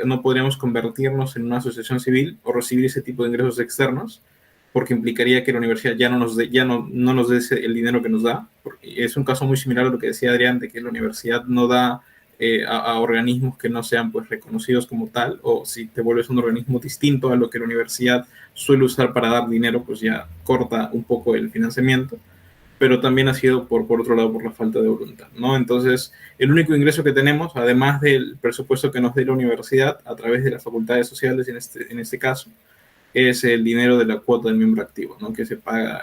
no podríamos convertirnos en una asociación civil o recibir ese tipo de ingresos externos, porque implicaría que la universidad ya no nos dé, no nos dé el dinero que nos da. Porque es un caso muy similar a lo que decía Adrián, de que la universidad no da a organismos que no sean pues reconocidos como tal, o si te vuelves un organismo distinto a lo que la universidad suele usar para dar dinero, pues ya corta un poco el financiamiento. Pero también ha sido por otro lado por la falta de voluntad, ¿no? Entonces, el único ingreso que tenemos, además del presupuesto que nos dé la universidad a través de las facultades sociales en este caso, es el dinero de la cuota del miembro activo, ¿no? Que se paga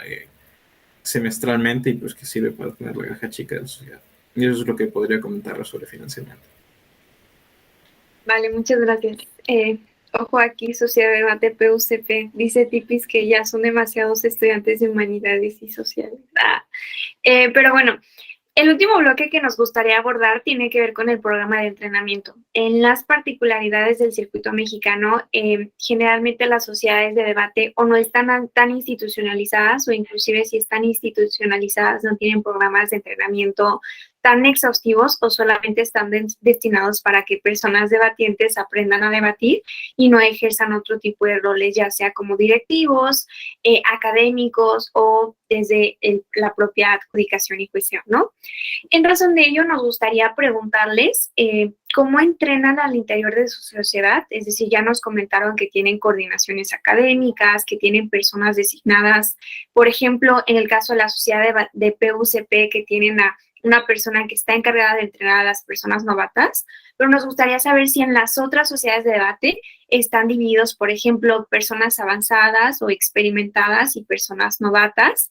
semestralmente, y pues que sirve para tener la caja chica de la sociedad. Y eso es lo que podría comentar sobre financiamiento. Vale, muchas gracias. Ojo aquí, Sociedad de Debate PUCP, dice Tipis que ya son demasiados estudiantes de humanidades y sociales. Pero bueno, el último bloque que nos gustaría abordar tiene que ver con el programa de entrenamiento. En las particularidades del circuito mexicano, generalmente las sociedades de debate o no están tan institucionalizadas, o inclusive si están institucionalizadas no tienen programas de entrenamiento tan exhaustivos, o solamente están destinados para que personas debatientes aprendan a debatir y no ejerzan otro tipo de roles, ya sea como directivos, académicos o desde la propia adjudicación y juicio, ¿no? En razón de ello, nos gustaría preguntarles cómo entrenan al interior de su sociedad. Es decir, ya nos comentaron que tienen coordinaciones académicas, que tienen personas designadas, por ejemplo, en el caso de la sociedad de PUCP, que tienen a una persona que está encargada de entrenar a las personas novatas, pero nos gustaría saber si en las otras sociedades de debate están divididos, por ejemplo, personas avanzadas o experimentadas y personas novatas,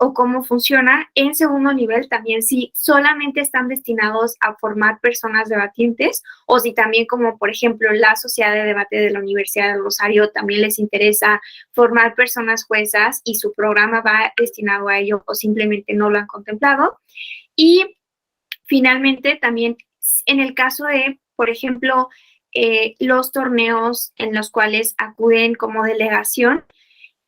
o cómo funciona. En segundo nivel, también si solamente están destinados a formar personas debatientes, o si también, como por ejemplo la Sociedad de Debate de la Universidad de Rosario, también les interesa formar personas juezas y su programa va destinado a ello, o simplemente no lo han contemplado. Y finalmente, también en el caso de, por ejemplo, los torneos en los cuales acuden como delegación,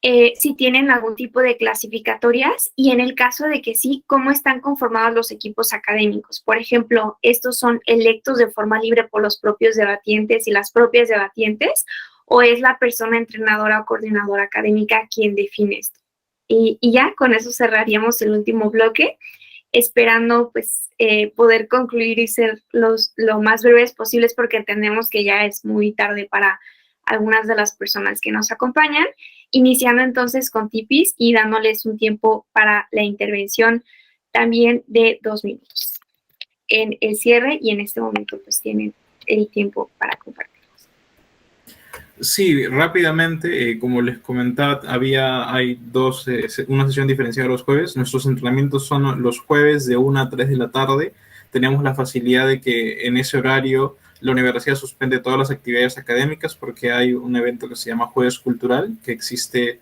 si tienen algún tipo de clasificatorias, y en el caso de que sí, cómo están conformados los equipos académicos. Por ejemplo, estos son electos de forma libre por los propios debatientes y las propias debatientes, o es la persona entrenadora o coordinadora académica quien define esto. Y ya con eso cerraríamos el último bloque, esperando pues poder concluir y ser lo más breves posibles, porque entendemos que ya es muy tarde para algunas de las personas que nos acompañan, iniciando entonces con Tipis y dándoles un tiempo para la intervención también de 2 minutos en el cierre, y en este momento pues tienen el tiempo para compartir. Sí, rápidamente, como les comentaba, hay una sesión diferenciada los jueves. Nuestros entrenamientos son los jueves de 1 a 3 de la tarde. Tenemos la facilidad de que en ese horario la universidad suspende todas las actividades académicas porque hay un evento que se llama Jueves Cultural, que existe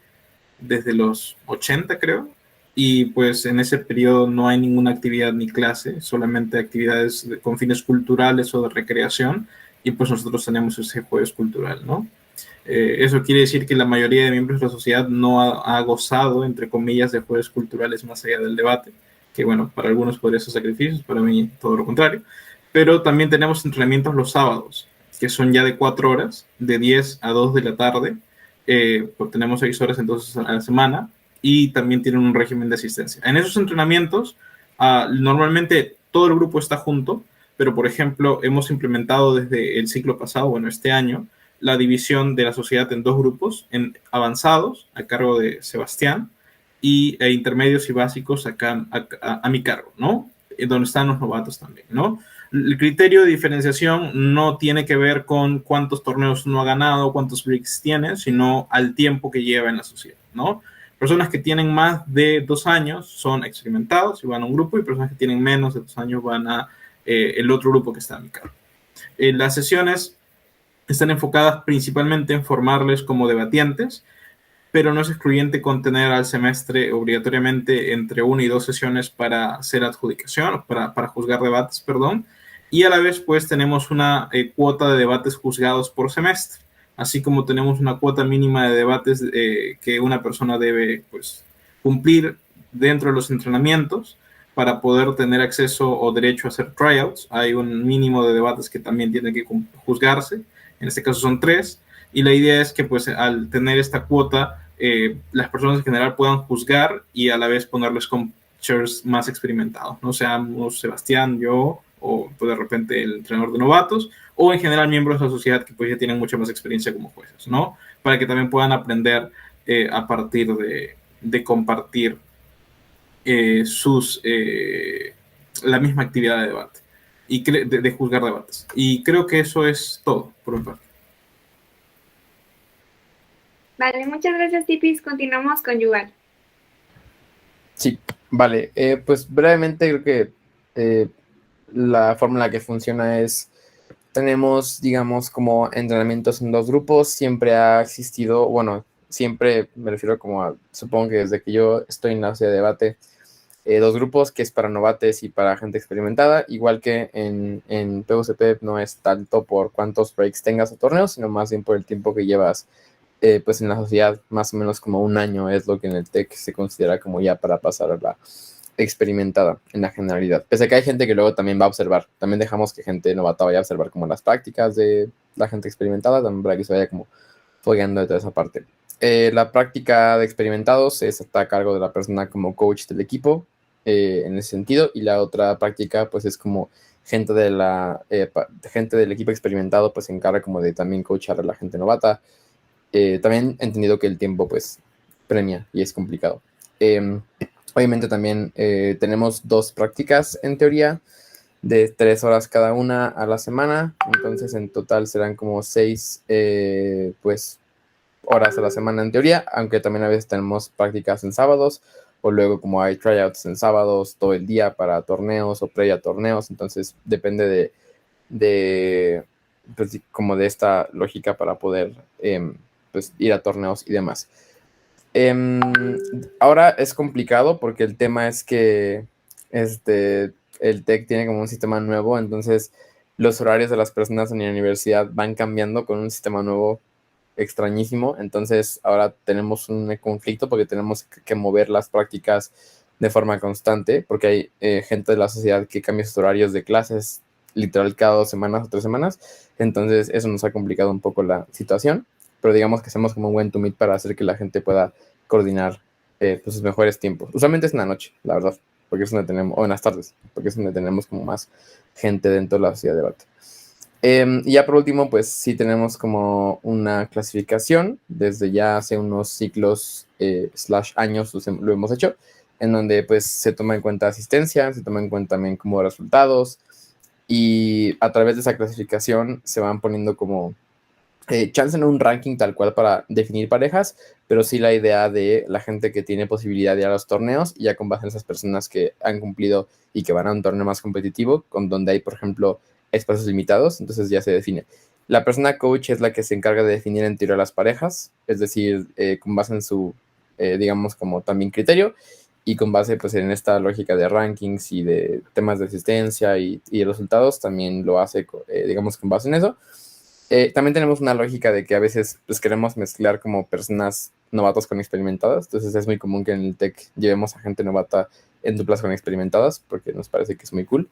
desde los 80, creo. Y pues en ese periodo no hay ninguna actividad ni clase, solamente actividades con fines culturales o de recreación. Y pues nosotros tenemos ese Jueves Cultural, ¿no? Eso quiere decir que la mayoría de miembros de la sociedad no ha gozado, entre comillas, de jueves culturales más allá del debate, que bueno, para algunos podría ser sacrificios, para mí todo lo contrario. Pero también tenemos entrenamientos los sábados, que son ya de 4 horas, de 10 a 2 de la tarde, pues tenemos 6 horas entonces a la semana, y también tienen un régimen de asistencia. En esos entrenamientos, normalmente todo el grupo está junto, pero por ejemplo, hemos implementado desde el ciclo pasado, bueno, este año, la división de la sociedad en 2 grupos, en avanzados, a cargo de Sebastián, e intermedios y básicos acá a mi cargo, ¿no? Donde están los novatos también, ¿no? El criterio de diferenciación no tiene que ver con cuántos torneos uno ha ganado, cuántos breaks tiene, sino al tiempo que lleva en la sociedad, ¿no? Personas que tienen más de 2 años son experimentados y van a un grupo, y personas que tienen menos de 2 años van a el otro grupo que está a mi cargo. Las sesiones están enfocadas principalmente en formarles como debatientes, pero no es excluyente contener al semestre obligatoriamente entre 1 y 2 sesiones para hacer adjudicación, para juzgar debates, perdón, y a la vez pues tenemos una cuota de debates juzgados por semestre, así como tenemos una cuota mínima de debates que una persona debe pues cumplir dentro de los entrenamientos para poder tener acceso o derecho a hacer tryouts. Hay un mínimo de debates que también tienen que juzgarse, en este caso son 3, y la idea es que pues al tener esta cuota las personas en general puedan juzgar y a la vez ponerles coaches más experimentados, no seamos Sebastián, yo o pues, de repente el entrenador de novatos, o en general miembros de la sociedad que pues ya tienen mucha más experiencia como jueces, ¿no? Para que también puedan aprender a partir de compartir la misma actividad de debate y de juzgar debates. Y creo que eso es todo por mi parte. Vale, muchas gracias, Tipis. Continuamos con Yuval. Sí, vale. Pues brevemente creo que la forma en la que funciona es, tenemos, digamos, como entrenamientos en 2 grupos. Siempre ha existido, bueno, siempre me refiero como supongo que desde que yo estoy en la sociedad de debate, 2 grupos, que es para novates y para gente experimentada, igual que en PUCP no es tanto por cuántos breaks tengas o torneos, sino más bien por el tiempo que llevas pues en la sociedad. Más o menos como 1 año es lo que en el TEC se considera como ya para pasar a la experimentada en la generalidad. Pese a que hay gente que luego también va a observar, también dejamos que gente novata vaya a observar como las prácticas de la gente experimentada, también para que se vaya como fogueando de toda esa parte. La práctica de experimentados está a cargo de la persona como coach del equipo, en ese sentido, y la otra práctica pues es como gente gente del equipo experimentado pues se encarga como de también coachar a la gente novata. También he entendido que el tiempo pues premia y es complicado. Obviamente también tenemos 2 prácticas en teoría de 3 horas cada una a la semana, entonces en total serán como 6 pues horas a la semana en teoría, aunque también a veces tenemos prácticas en sábados, o luego como hay tryouts en sábados todo el día para torneos o previa torneos, entonces depende de pues, como de esta lógica para poder pues, ir a torneos y demás. Ahora es complicado porque el tema es que el TEC tiene como un sistema nuevo, entonces los horarios de las personas en la universidad van cambiando con un sistema nuevo extrañísimo, entonces ahora tenemos un conflicto porque tenemos que mover las prácticas de forma constante, porque hay gente de la sociedad que cambia sus horarios de clases literal cada 2 semanas o 3 semanas, entonces eso nos ha complicado un poco la situación, pero digamos que hacemos como un buen to meet para hacer que la gente pueda coordinar pues sus mejores tiempos. Usualmente es en la noche, la verdad, porque es donde tenemos, o en las tardes, porque es donde tenemos como más gente dentro de la sociedad de debate. Y ya por último, pues sí tenemos como una clasificación, desde ya hace unos ciclos / años lo hemos hecho, en donde pues se toma en cuenta asistencia, se toma en cuenta también como resultados, y a través de esa clasificación se van poniendo como chance no un ranking tal cual para definir parejas, pero sí la idea de la gente que tiene posibilidad de ir a los torneos y ya con base en esas personas que han cumplido y que van a un torneo más competitivo, con donde hay, por ejemplo, espacios limitados, entonces ya se define. La persona coach es la que se encarga de definir en teoría las parejas, es decir, con base en su, digamos, como también criterio, y con base pues en esta lógica de rankings y de temas de asistencia y resultados, también lo hace, digamos, con base en eso. También tenemos una lógica de que a veces pues, queremos mezclar como personas novatos con experimentadas, entonces es muy común que en el tech llevemos a gente novata en duplas con experimentadas, porque nos parece que es muy cool,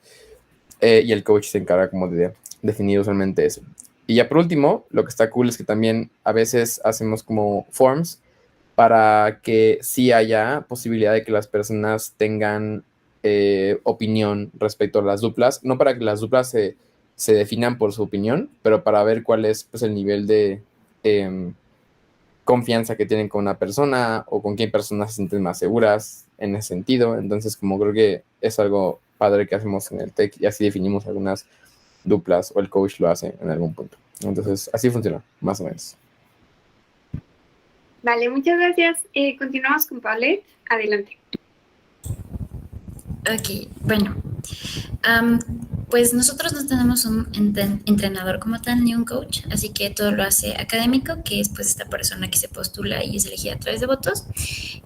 y el coach se encarga como de definir usualmente eso. Y ya por último, lo que está cool es que también a veces hacemos como forms para que sí haya posibilidad de que las personas tengan opinión respecto a las duplas, no para que las duplas se definan por su opinión, pero para ver cuál es pues, el nivel de confianza que tienen con una persona o con qué personas se sienten más seguras en ese sentido. Entonces, como creo que es algo padre que hacemos en el tech y así definimos algunas duplas o el coach lo hace en algún punto. Entonces, así funciona, más o menos. Vale, muchas gracias. Continuamos con Paulette. Adelante. Ok, bueno, pues nosotros no tenemos un entrenador como tal ni un coach, así que todo lo hace académico, que es pues esta persona que se postula y es elegida a través de votos.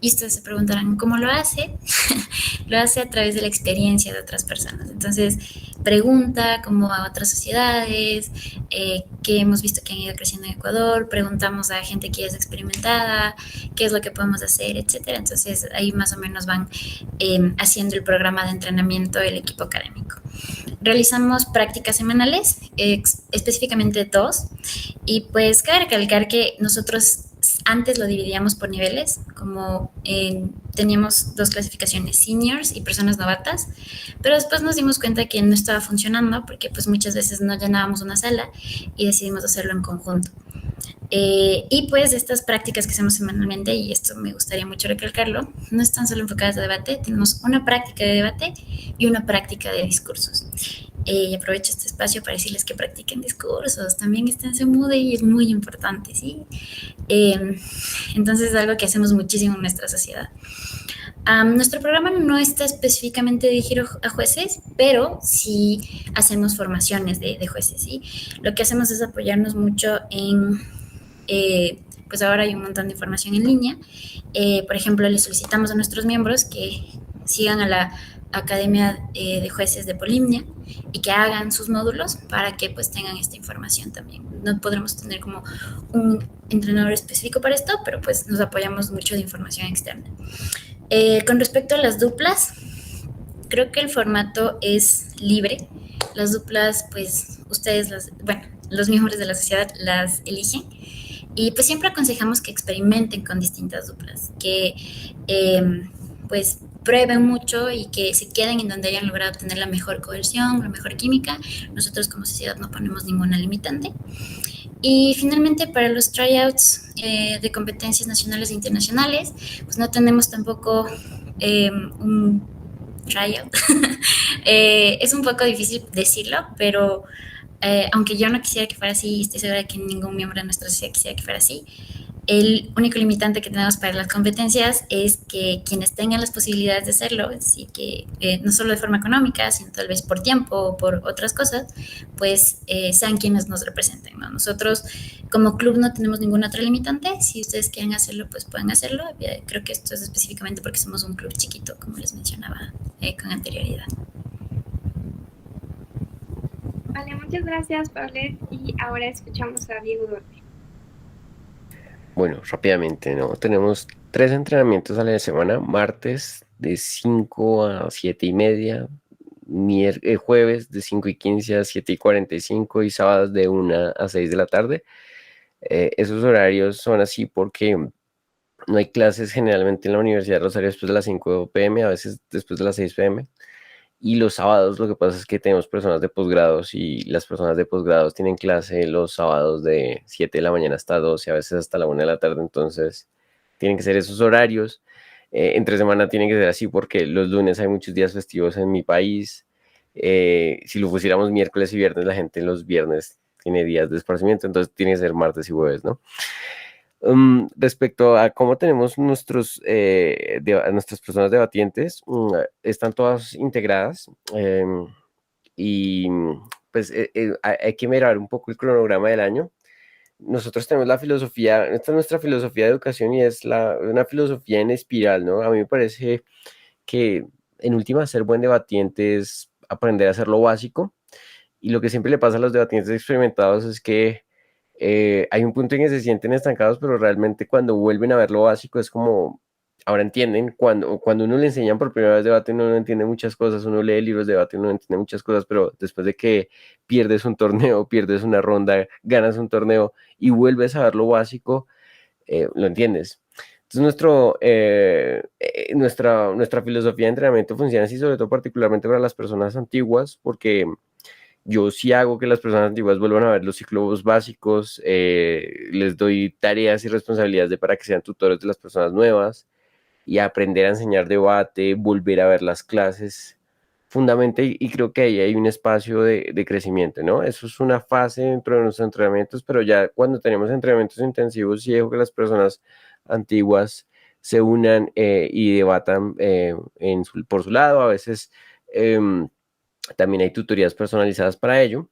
Y ustedes se preguntarán cómo lo hace. Lo hace a través de la experiencia de otras personas. Entonces pregunta cómo va a otras sociedades, que hemos visto que han ido creciendo en Ecuador, preguntamos a gente que ya es experimentada, qué es lo que podemos hacer, etcétera. Entonces ahí más o menos van haciendo el programa de entrenamiento del equipo académico. Realizamos prácticas semanales, específicamente 2, y pues cabe recalcar que nosotros antes lo dividíamos por niveles, como teníamos 2 clasificaciones, seniors y personas novatas, pero después nos dimos cuenta que no estaba funcionando porque pues muchas veces no llenábamos una sala y decidimos hacerlo en conjunto. Y pues estas prácticas que hacemos semanalmente, y esto me gustaría mucho recalcarlo, no están solo enfocadas a debate, tenemos una práctica de debate y una práctica de discursos. Y aprovecho este espacio para decirles que practiquen discursos, también está en Semude y es muy importante, ¿sí? Entonces es algo que hacemos muchísimo en nuestra sociedad. Nuestro programa no está específicamente dirigido a jueces, pero sí hacemos formaciones de jueces, ¿sí? Lo que hacemos es apoyarnos mucho en, pues ahora hay un montón de información en línea. Por ejemplo, le solicitamos a nuestros miembros que sigan a la Academia de Jueces de Polimnia y que hagan sus módulos para que pues tengan esta información también. No podremos tener como un entrenador específico para esto, pero pues nos apoyamos mucho de información externa. Con respecto a las duplas, creo que el formato es libre. Las duplas, pues ustedes, los miembros de la sociedad las eligen. Y pues siempre aconsejamos que experimenten con distintas duplas, que pues prueben mucho y que se queden en donde hayan logrado tener la mejor cohesión, la mejor química. Nosotros como sociedad no ponemos ninguna limitante. Y finalmente para los tryouts de competencias nacionales e internacionales, pues no tenemos tampoco un tryout. Es un poco difícil decirlo, pero aunque yo no quisiera que fuera así, estoy segura de que ningún miembro de nuestra sociedad quisiera que fuera así. El único limitante que tenemos para las competencias es que quienes tengan las posibilidades de hacerlo, es decir, que no solo de forma económica, sino tal vez por tiempo o por otras cosas, pues sean quienes nos representen, ¿no? Nosotros como club no tenemos ninguna otra limitante. Si ustedes quieren hacerlo, pues pueden hacerlo. Creo que esto es específicamente porque somos un club chiquito, como les mencionaba con anterioridad. Vale, muchas gracias, Paulette. Y ahora escuchamos a Diego Duarte. Bueno, rápidamente, ¿no? Tenemos 3 entrenamientos a la semana, martes de 5 a 7:30, jueves de 5:15 a 7:45 y sábados de 1 a 6 de la tarde. Esos horarios son así porque no hay clases generalmente en la Universidad de Rosario después de las 5 p.m., a veces después de las 6 p.m. Y los sábados lo que pasa es que tenemos personas de posgrados y las personas de posgrados tienen clase los sábados de 7 de la mañana hasta 12, a veces hasta la 1 de la tarde, entonces tienen que ser esos horarios. Entre semana tienen que ser así porque los lunes hay muchos días festivos en mi país. Si lo pusiéramos miércoles y viernes, la gente los viernes tiene días de esparcimiento, entonces tiene que ser martes y jueves, ¿no? Respecto a cómo tenemos a nuestras personas debatientes, están todas integradas y pues hay que mirar un poco el cronograma del año. Nosotros tenemos la filosofía, esta es nuestra filosofía de educación y es una filosofía en espiral, ¿no? A mí me parece que en última ser buen debatiente es aprender a hacer lo básico, y lo que siempre le pasa a los debatientes experimentados es que hay un punto en que se sienten estancados, pero realmente cuando vuelven a ver lo básico es como, ahora entienden, cuando uno le enseñan por primera vez debate, uno no entiende muchas cosas, uno lee libros de debate, uno no entiende muchas cosas, pero después de que pierdes un torneo, pierdes una ronda, ganas un torneo y vuelves a ver lo básico, lo entiendes. Entonces nuestra filosofía de entrenamiento funciona así, sobre todo particularmente para las personas antiguas, porque yo sí hago que las personas antiguas vuelvan a ver los ciclos básicos, les doy tareas y responsabilidades para que sean tutores de las personas nuevas y aprender a enseñar debate, volver a ver las clases, fundamental, y creo que ahí hay un espacio de crecimiento, ¿no? Eso es una fase dentro de nuestros entrenamientos, pero ya cuando tenemos entrenamientos intensivos, sí dejo que las personas antiguas se unan y debatan por su lado. A veces también hay tutorías personalizadas para ello.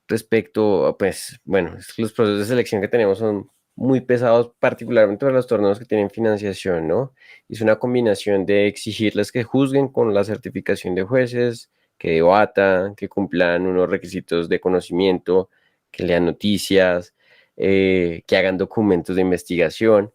Respecto, pues, bueno, los procesos de selección que tenemos son muy pesados, particularmente para los torneos que tienen financiación, ¿no? Es una combinación de exigirles que juzguen con la certificación de jueces, que debatan, que cumplan unos requisitos de conocimiento, que lean noticias, que hagan documentos de investigación.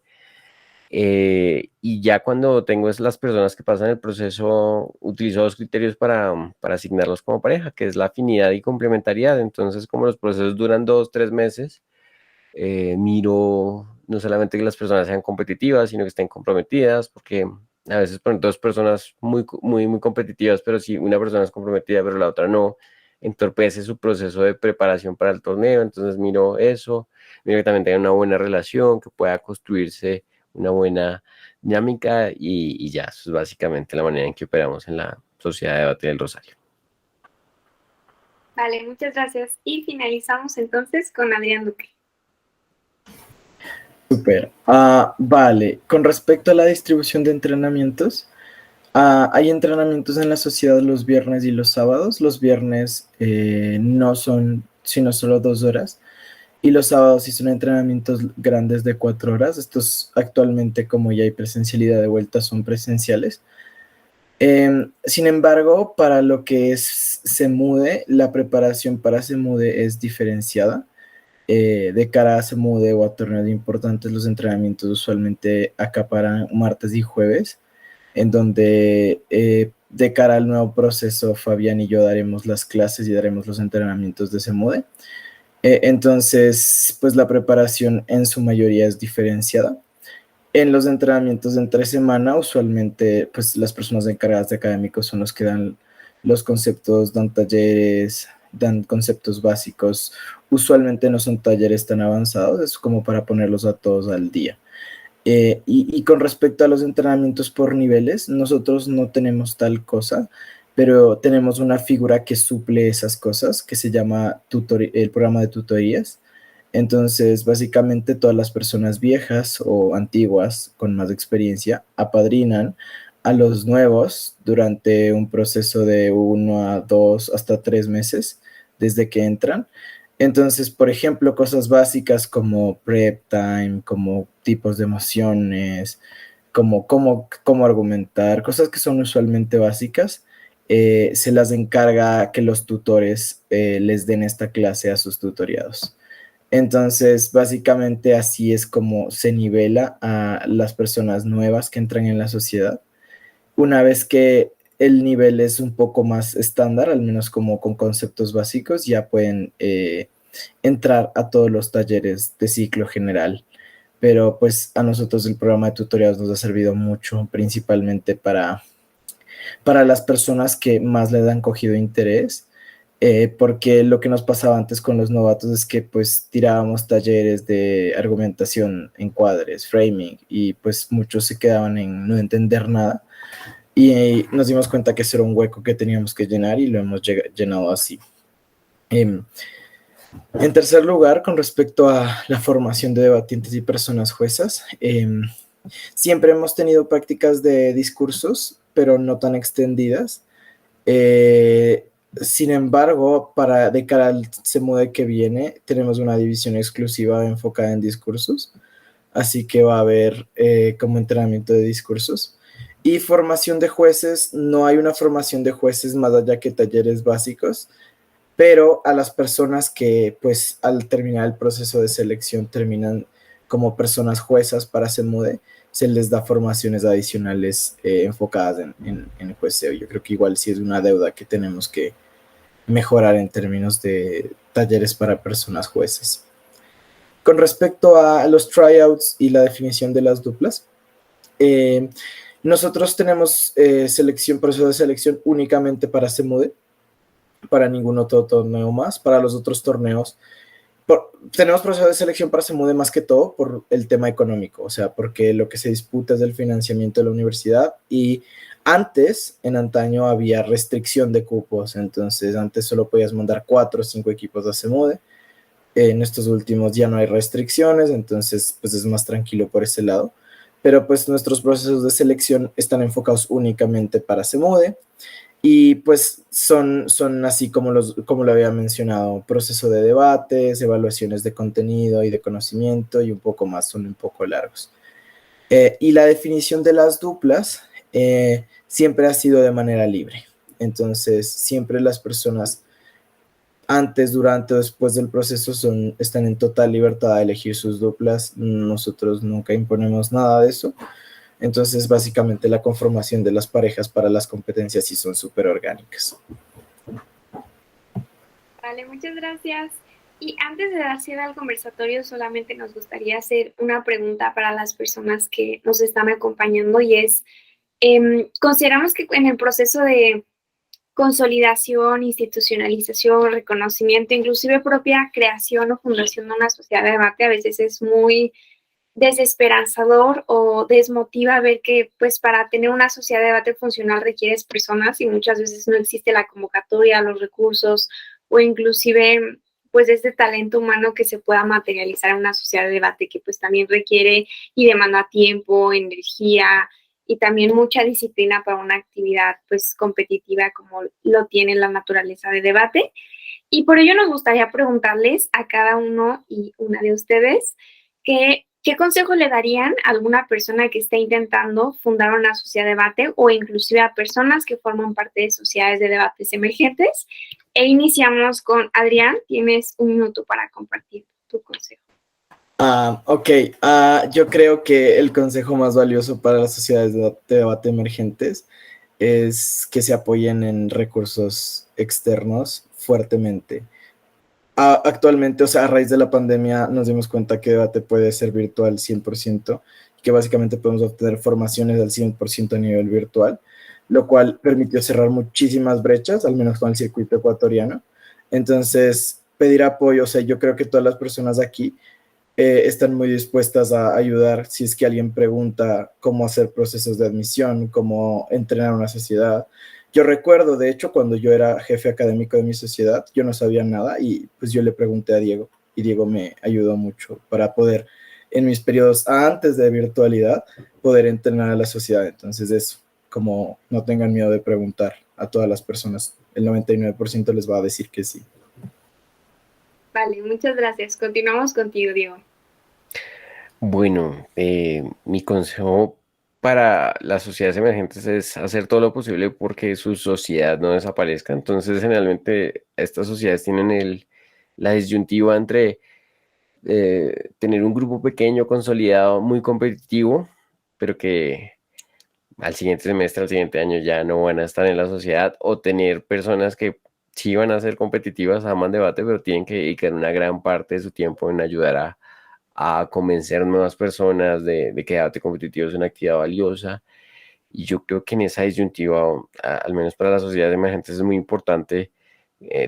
Y ya cuando tengo las personas que pasan el proceso, utilizo dos criterios para asignarlos como pareja, que es la afinidad y complementariedad. Entonces, como los procesos duran 2, 3 meses, miro no solamente que las personas sean competitivas, sino que estén comprometidas, porque a veces ponen dos personas muy competitivas, pero si una persona es comprometida, pero la otra no, entorpece su proceso de preparación para el torneo. Entonces miro eso, miro que también tengan una buena relación, que pueda construirse una buena dinámica, y ya, eso es básicamente la manera en que operamos en la Sociedad de Debate del Rosario. Vale, muchas gracias. Y finalizamos entonces con Adrián Duque. Súper. Vale, con respecto a la distribución de entrenamientos, hay entrenamientos en la sociedad los viernes y los sábados. Los viernes no son sino solo 2 horas, y los sábados sí son entrenamientos grandes de 4 horas. Estos actualmente, como ya hay presencialidad de vuelta, son presenciales. Sin embargo, para lo que es CEMUDE, la preparación para CEMUDE es diferenciada. De cara a CEMUDE o a torneos importantes, los entrenamientos usualmente acaparan martes y jueves, en donde de cara al nuevo proceso, Fabián y yo daremos las clases y daremos los entrenamientos de CEMUDE. Entonces, pues la preparación en su mayoría es diferenciada. En los entrenamientos de entre semana, usualmente, pues las personas encargadas de académicos son los que dan los conceptos, dan talleres, dan conceptos básicos. Usualmente no son talleres tan avanzados, es como para ponerlos a todos al día. Y con respecto a los entrenamientos por niveles, nosotros no tenemos tal cosa, pero tenemos una figura que suple esas cosas, que se llama el programa de tutorías. Entonces, básicamente todas las personas viejas o antiguas con más experiencia apadrinan a los nuevos durante un proceso de 1 a 2 hasta 3 meses desde que entran. Entonces, por ejemplo, cosas básicas como prep time, como tipos de emociones, como cómo argumentar, cosas que son usualmente básicas, se las encarga que los tutores les den esta clase a sus tutoriados. Entonces, básicamente así es como se nivela a las personas nuevas que entran en la sociedad. Una vez que el nivel es un poco más estándar, al menos como con conceptos básicos, ya pueden entrar a todos los talleres de ciclo general. Pero pues a nosotros el programa de tutoriales nos ha servido mucho, principalmente para las personas que más le han cogido interés. Porque lo que nos pasaba antes con los novatos es que pues tirábamos talleres de argumentación, encuadres, framing, y pues muchos se quedaban en no entender nada, y nos dimos cuenta que ese era un hueco que teníamos que llenar y lo hemos llenado así. En tercer lugar, con respecto a la formación de debatientes y personas juezas, siempre hemos tenido prácticas de discursos, pero no tan extendidas. Sin embargo, de cara al CEMUDE que viene, tenemos una división exclusiva enfocada en discursos, así que va a haber como entrenamiento de discursos. Y formación de jueces, no hay una formación de jueces más allá que talleres básicos, pero a las personas que pues al terminar el proceso de selección terminan como personas juezas para CEMUDE, se les da formaciones adicionales enfocadas en jueceo. Yo creo que igual sí es una deuda que tenemos que mejorar en términos de talleres para personas jueces. Con respecto a los tryouts y la definición de las duplas, nosotros tenemos proceso de selección únicamente para CEMUDE, para ningún otro torneo más. Para los otros torneos, tenemos proceso de selección para CEMUDE más que todo por el tema económico, o sea, porque lo que se disputa es el financiamiento de la universidad y antes, en antaño, había restricción de cupos, entonces antes solo podías mandar 4 o 5 equipos a CEMUDE. En estos últimos ya no hay restricciones, entonces pues es más tranquilo por ese lado. Pero pues nuestros procesos de selección están enfocados únicamente para CEMUDE. Y pues son así como lo había mencionado, proceso de debates, evaluaciones de contenido y de conocimiento y un poco más, son un poco largos. Y la definición de las duplas siempre ha sido de manera libre. Entonces, siempre las personas antes, durante o después del proceso están en total libertad de elegir sus duplas. Nosotros nunca imponemos nada de eso. Entonces, básicamente la conformación de las parejas para las competencias sí son súper orgánicas. Vale, muchas gracias. Y antes de dar cierre al conversatorio, solamente nos gustaría hacer una pregunta para las personas que nos están acompañando y es, consideramos que en el proceso de consolidación, institucionalización, reconocimiento, inclusive propia creación o fundación de una sociedad de debate, a veces es muy desesperanzador o desmotiva ver que pues para tener una sociedad de debate funcional requieres personas y muchas veces no existe la convocatoria, los recursos o inclusive pues este talento humano que se pueda materializar en una sociedad de debate que pues también requiere y demanda tiempo, energía y también mucha disciplina para una actividad pues competitiva como lo tiene la naturaleza de debate. Y por ello nos gustaría preguntarles a cada uno y una de ustedes ¿qué consejo le darían a alguna persona que esté intentando fundar una sociedad de debate o inclusive a personas que forman parte de sociedades de debates emergentes? E iniciamos con Adrián, tienes 1 minuto para compartir tu consejo. Ok, yo creo que el consejo más valioso para las sociedades de debate emergentes es que se apoyen en recursos externos fuertemente. Actualmente, o sea, a raíz de la pandemia nos dimos cuenta que debate puede ser virtual 100%, que básicamente podemos obtener formaciones al 100% a nivel virtual, lo cual permitió cerrar muchísimas brechas, al menos con el circuito ecuatoriano. Entonces, pedir apoyo, o sea, yo creo que todas las personas aquí están muy dispuestas a ayudar si es que alguien pregunta cómo hacer procesos de admisión, cómo entrenar una sociedad. Yo recuerdo, de hecho, cuando yo era jefe académico de mi sociedad, yo no sabía nada y pues yo le pregunté a Diego y Diego me ayudó mucho para poder, en mis periodos antes de virtualidad, poder entrenar a la sociedad. Entonces eso, como no tengan miedo de preguntar a todas las personas, el 99% les va a decir que sí. Vale, muchas gracias. Continuamos contigo, Diego. Bueno, mi consejo para las sociedades emergentes es hacer todo lo posible porque su sociedad no desaparezca. Entonces, generalmente estas sociedades tienen la disyuntiva entre tener un grupo pequeño, consolidado, muy competitivo, pero que al siguiente semestre, al siguiente año ya no van a estar en la sociedad, o tener personas que sí van a ser competitivas, aman debate, pero tienen que dedicar una gran parte de su tiempo en ayudar a convencer nuevas personas de que debate competitivo es una actividad valiosa. Y yo creo que en esa disyuntiva, al menos para las sociedades emergentes, es muy importante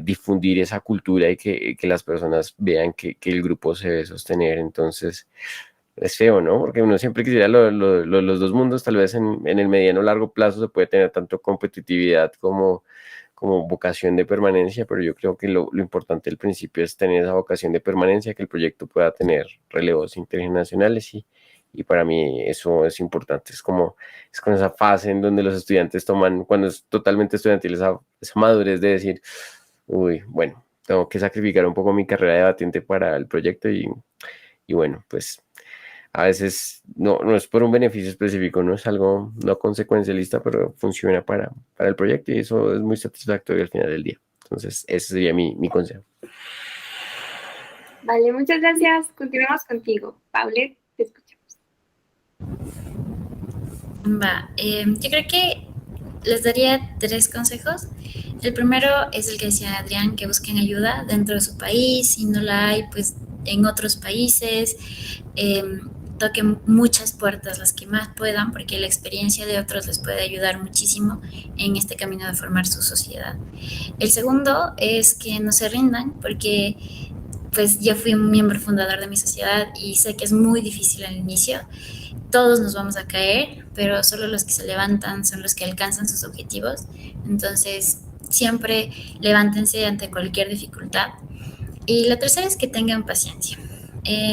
difundir esa cultura y que las personas vean que el grupo se debe sostener. Entonces, es feo, ¿no? Porque uno siempre quisiera los dos mundos, tal vez en el mediano o largo plazo se puede tener tanto competitividad como como vocación de permanencia, pero yo creo que lo importante al principio es tener esa vocación de permanencia, que el proyecto pueda tener relevos intergeneracionales y para mí eso es importante. Es con esa fase en donde los estudiantes toman, cuando es totalmente estudiantil, esa madurez de decir, uy, bueno, tengo que sacrificar un poco mi carrera de debatiente para el proyecto y bueno, pues a veces no es por un beneficio específico, no es algo no consecuencialista, pero funciona para el proyecto y eso es muy satisfactorio al final del día. Entonces, ese sería mi consejo. Vale, muchas gracias. Continuamos contigo. Paulette, te escuchamos. Yo creo que les daría 3 consejos. El primero es el que decía Adrián, que busquen ayuda dentro de su país. Si no la hay, pues en otros países. Toquen muchas puertas, las que más puedan, porque la experiencia de otros les puede ayudar muchísimo en este camino de formar su sociedad. El segundo es que no se rindan, porque pues yo fui un miembro fundador de mi sociedad y sé que es muy difícil al inicio. Todos nos vamos a caer, pero solo los que se levantan son los que alcanzan sus objetivos. Entonces, siempre levántense ante cualquier dificultad. Y la tercera es que tengan paciencia.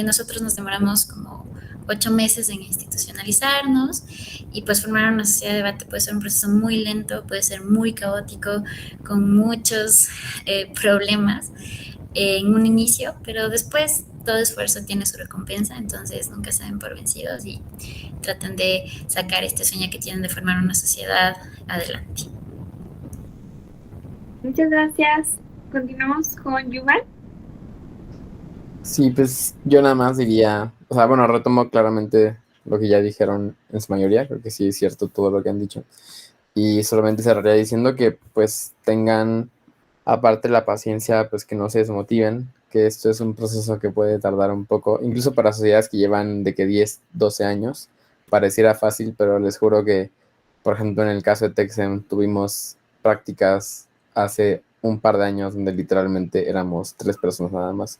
Nosotros nos demoramos como 8 meses en institucionalizarnos y pues formar una sociedad de debate puede ser un proceso muy lento, puede ser muy caótico, con muchos problemas en un inicio, pero después todo esfuerzo tiene su recompensa, entonces nunca se den por vencidos y traten de sacar este sueño que tienen de formar una sociedad adelante. Muchas gracias. Continuamos con Yuval. Sí, pues yo nada más diría, o sea, bueno, retomo claramente lo que ya dijeron en su mayoría, creo que sí es cierto todo lo que han dicho. Y solamente cerraría diciendo que pues tengan, aparte la paciencia, pues que no se desmotiven, que esto es un proceso que puede tardar un poco, incluso para sociedades que llevan de que 10, 12 años, pareciera fácil, pero les juro que, por ejemplo, en el caso de Texem tuvimos prácticas hace un par de años donde literalmente éramos 3 personas nada más.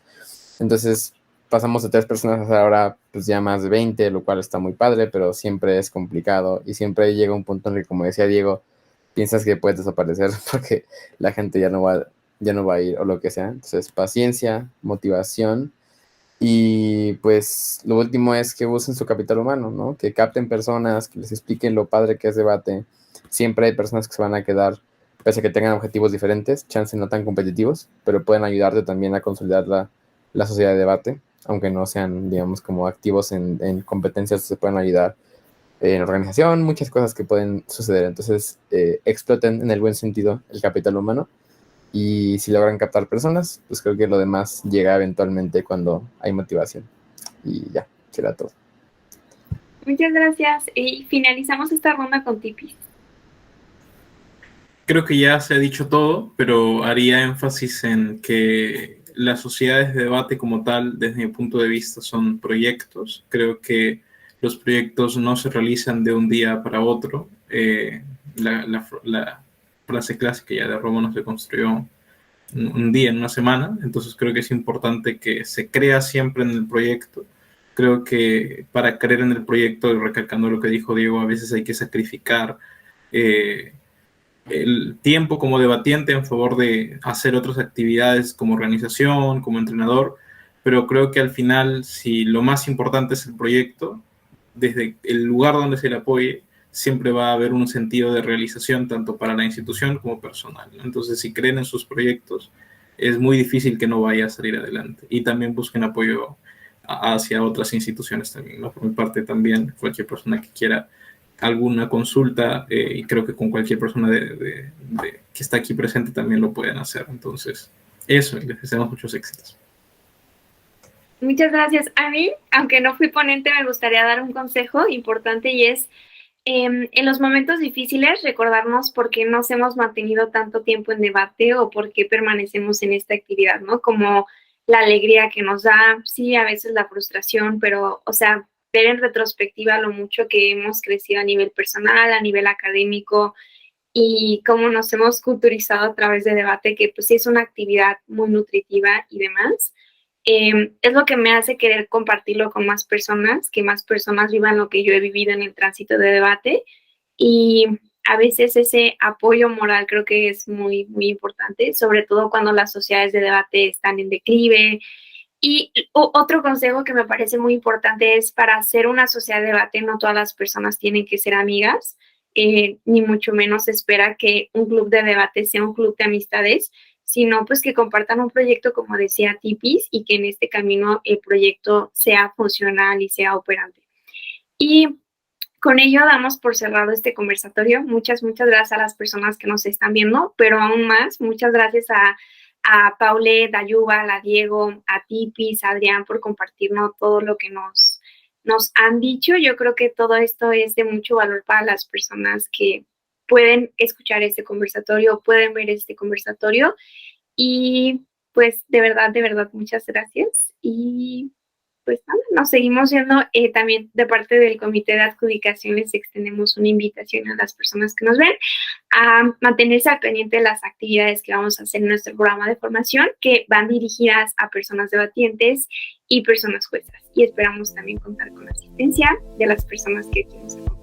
Entonces pasamos de 3 personas a hacer ahora pues ya más de 20, lo cual está muy padre, pero siempre es complicado y siempre llega un punto en el que, como decía Diego, piensas que puedes desaparecer porque la gente ya no va a ir o lo que sea. Entonces, paciencia, motivación y pues lo último es que usen su capital humano, ¿no? Que capten personas, que les expliquen lo padre que es debate. Siempre hay personas que se van a quedar, pese a que tengan objetivos diferentes, chance no tan competitivos, pero pueden ayudarte también a consolidar la sociedad de debate, aunque no sean, digamos, como activos en competencias, se pueden ayudar en organización, muchas cosas que pueden suceder. Entonces, exploten en el buen sentido el capital humano y si logran captar personas, pues creo que lo demás llega eventualmente cuando hay motivación. Y ya, será todo. Muchas gracias. Y finalizamos esta ronda con tipis. Creo que ya se ha dicho todo, pero haría énfasis en que las sociedades de debate como tal, desde mi punto de vista, son proyectos. Creo que los proyectos no se realizan de un día para otro. La frase clásica ya de Roma no se construyó un día, en una semana. Entonces creo que es importante que se crea siempre en el proyecto. Creo que para creer en el proyecto, y recalcando lo que dijo Diego, a veces hay que sacrificar el tiempo como debatiente en favor de hacer otras actividades como organización, como entrenador, pero creo que al final, si lo más importante es el proyecto, desde el lugar donde se le apoye, siempre va a haber un sentido de realización tanto para la institución como personal. Entonces, si creen en sus proyectos, es muy difícil que no vaya a salir adelante. Y también busquen apoyo hacia otras instituciones también, ¿no? Por mi parte también, cualquier persona que quiera alguna consulta, y creo que con cualquier persona que está aquí presente también lo pueden hacer. Entonces, eso, les deseamos muchos éxitos. Muchas gracias. A mí, aunque no fui ponente, me gustaría dar un consejo importante y es, en los momentos difíciles, recordarnos por qué nos hemos mantenido tanto tiempo en debate o por qué permanecemos en esta actividad, ¿no? Como la alegría que nos da, sí, a veces la frustración, pero, o sea, ver en retrospectiva lo mucho que hemos crecido a nivel personal, a nivel académico y cómo nos hemos culturizado a través de debate, que pues sí es una actividad muy nutritiva y demás. Es lo que me hace querer compartirlo con más personas, que más personas vivan lo que yo he vivido en el tránsito de debate. Y a veces ese apoyo moral creo que es muy, muy importante, sobre todo cuando las sociedades de debate están en declive. Y otro consejo que me parece muy importante es, para hacer una sociedad de debate no todas las personas tienen que ser amigas, ni mucho menos se espera que un club de debate sea un club de amistades, sino pues que compartan un proyecto, como decía Tipis, y que en este camino el proyecto sea funcional y sea operante. Y con ello damos por cerrado este conversatorio. Muchas gracias a las personas que nos están viendo, pero aún más, muchas gracias a Paulette, a Yuval, a Diego, a Tipis, a Adrián por compartirnos todo lo que nos han dicho. Yo creo que todo esto es de mucho valor para las personas que pueden escuchar este conversatorio, pueden ver este conversatorio. Y pues de verdad, muchas gracias. Y pues nada, nos seguimos viendo. También de parte del comité de adjudicación les extendemos una invitación a las personas que nos ven a mantenerse al pendiente de las actividades que vamos a hacer en nuestro programa de formación, que van dirigidas a personas debatientes y personas juezas. Y esperamos también contar con la asistencia de las personas que aquí nos acompañan.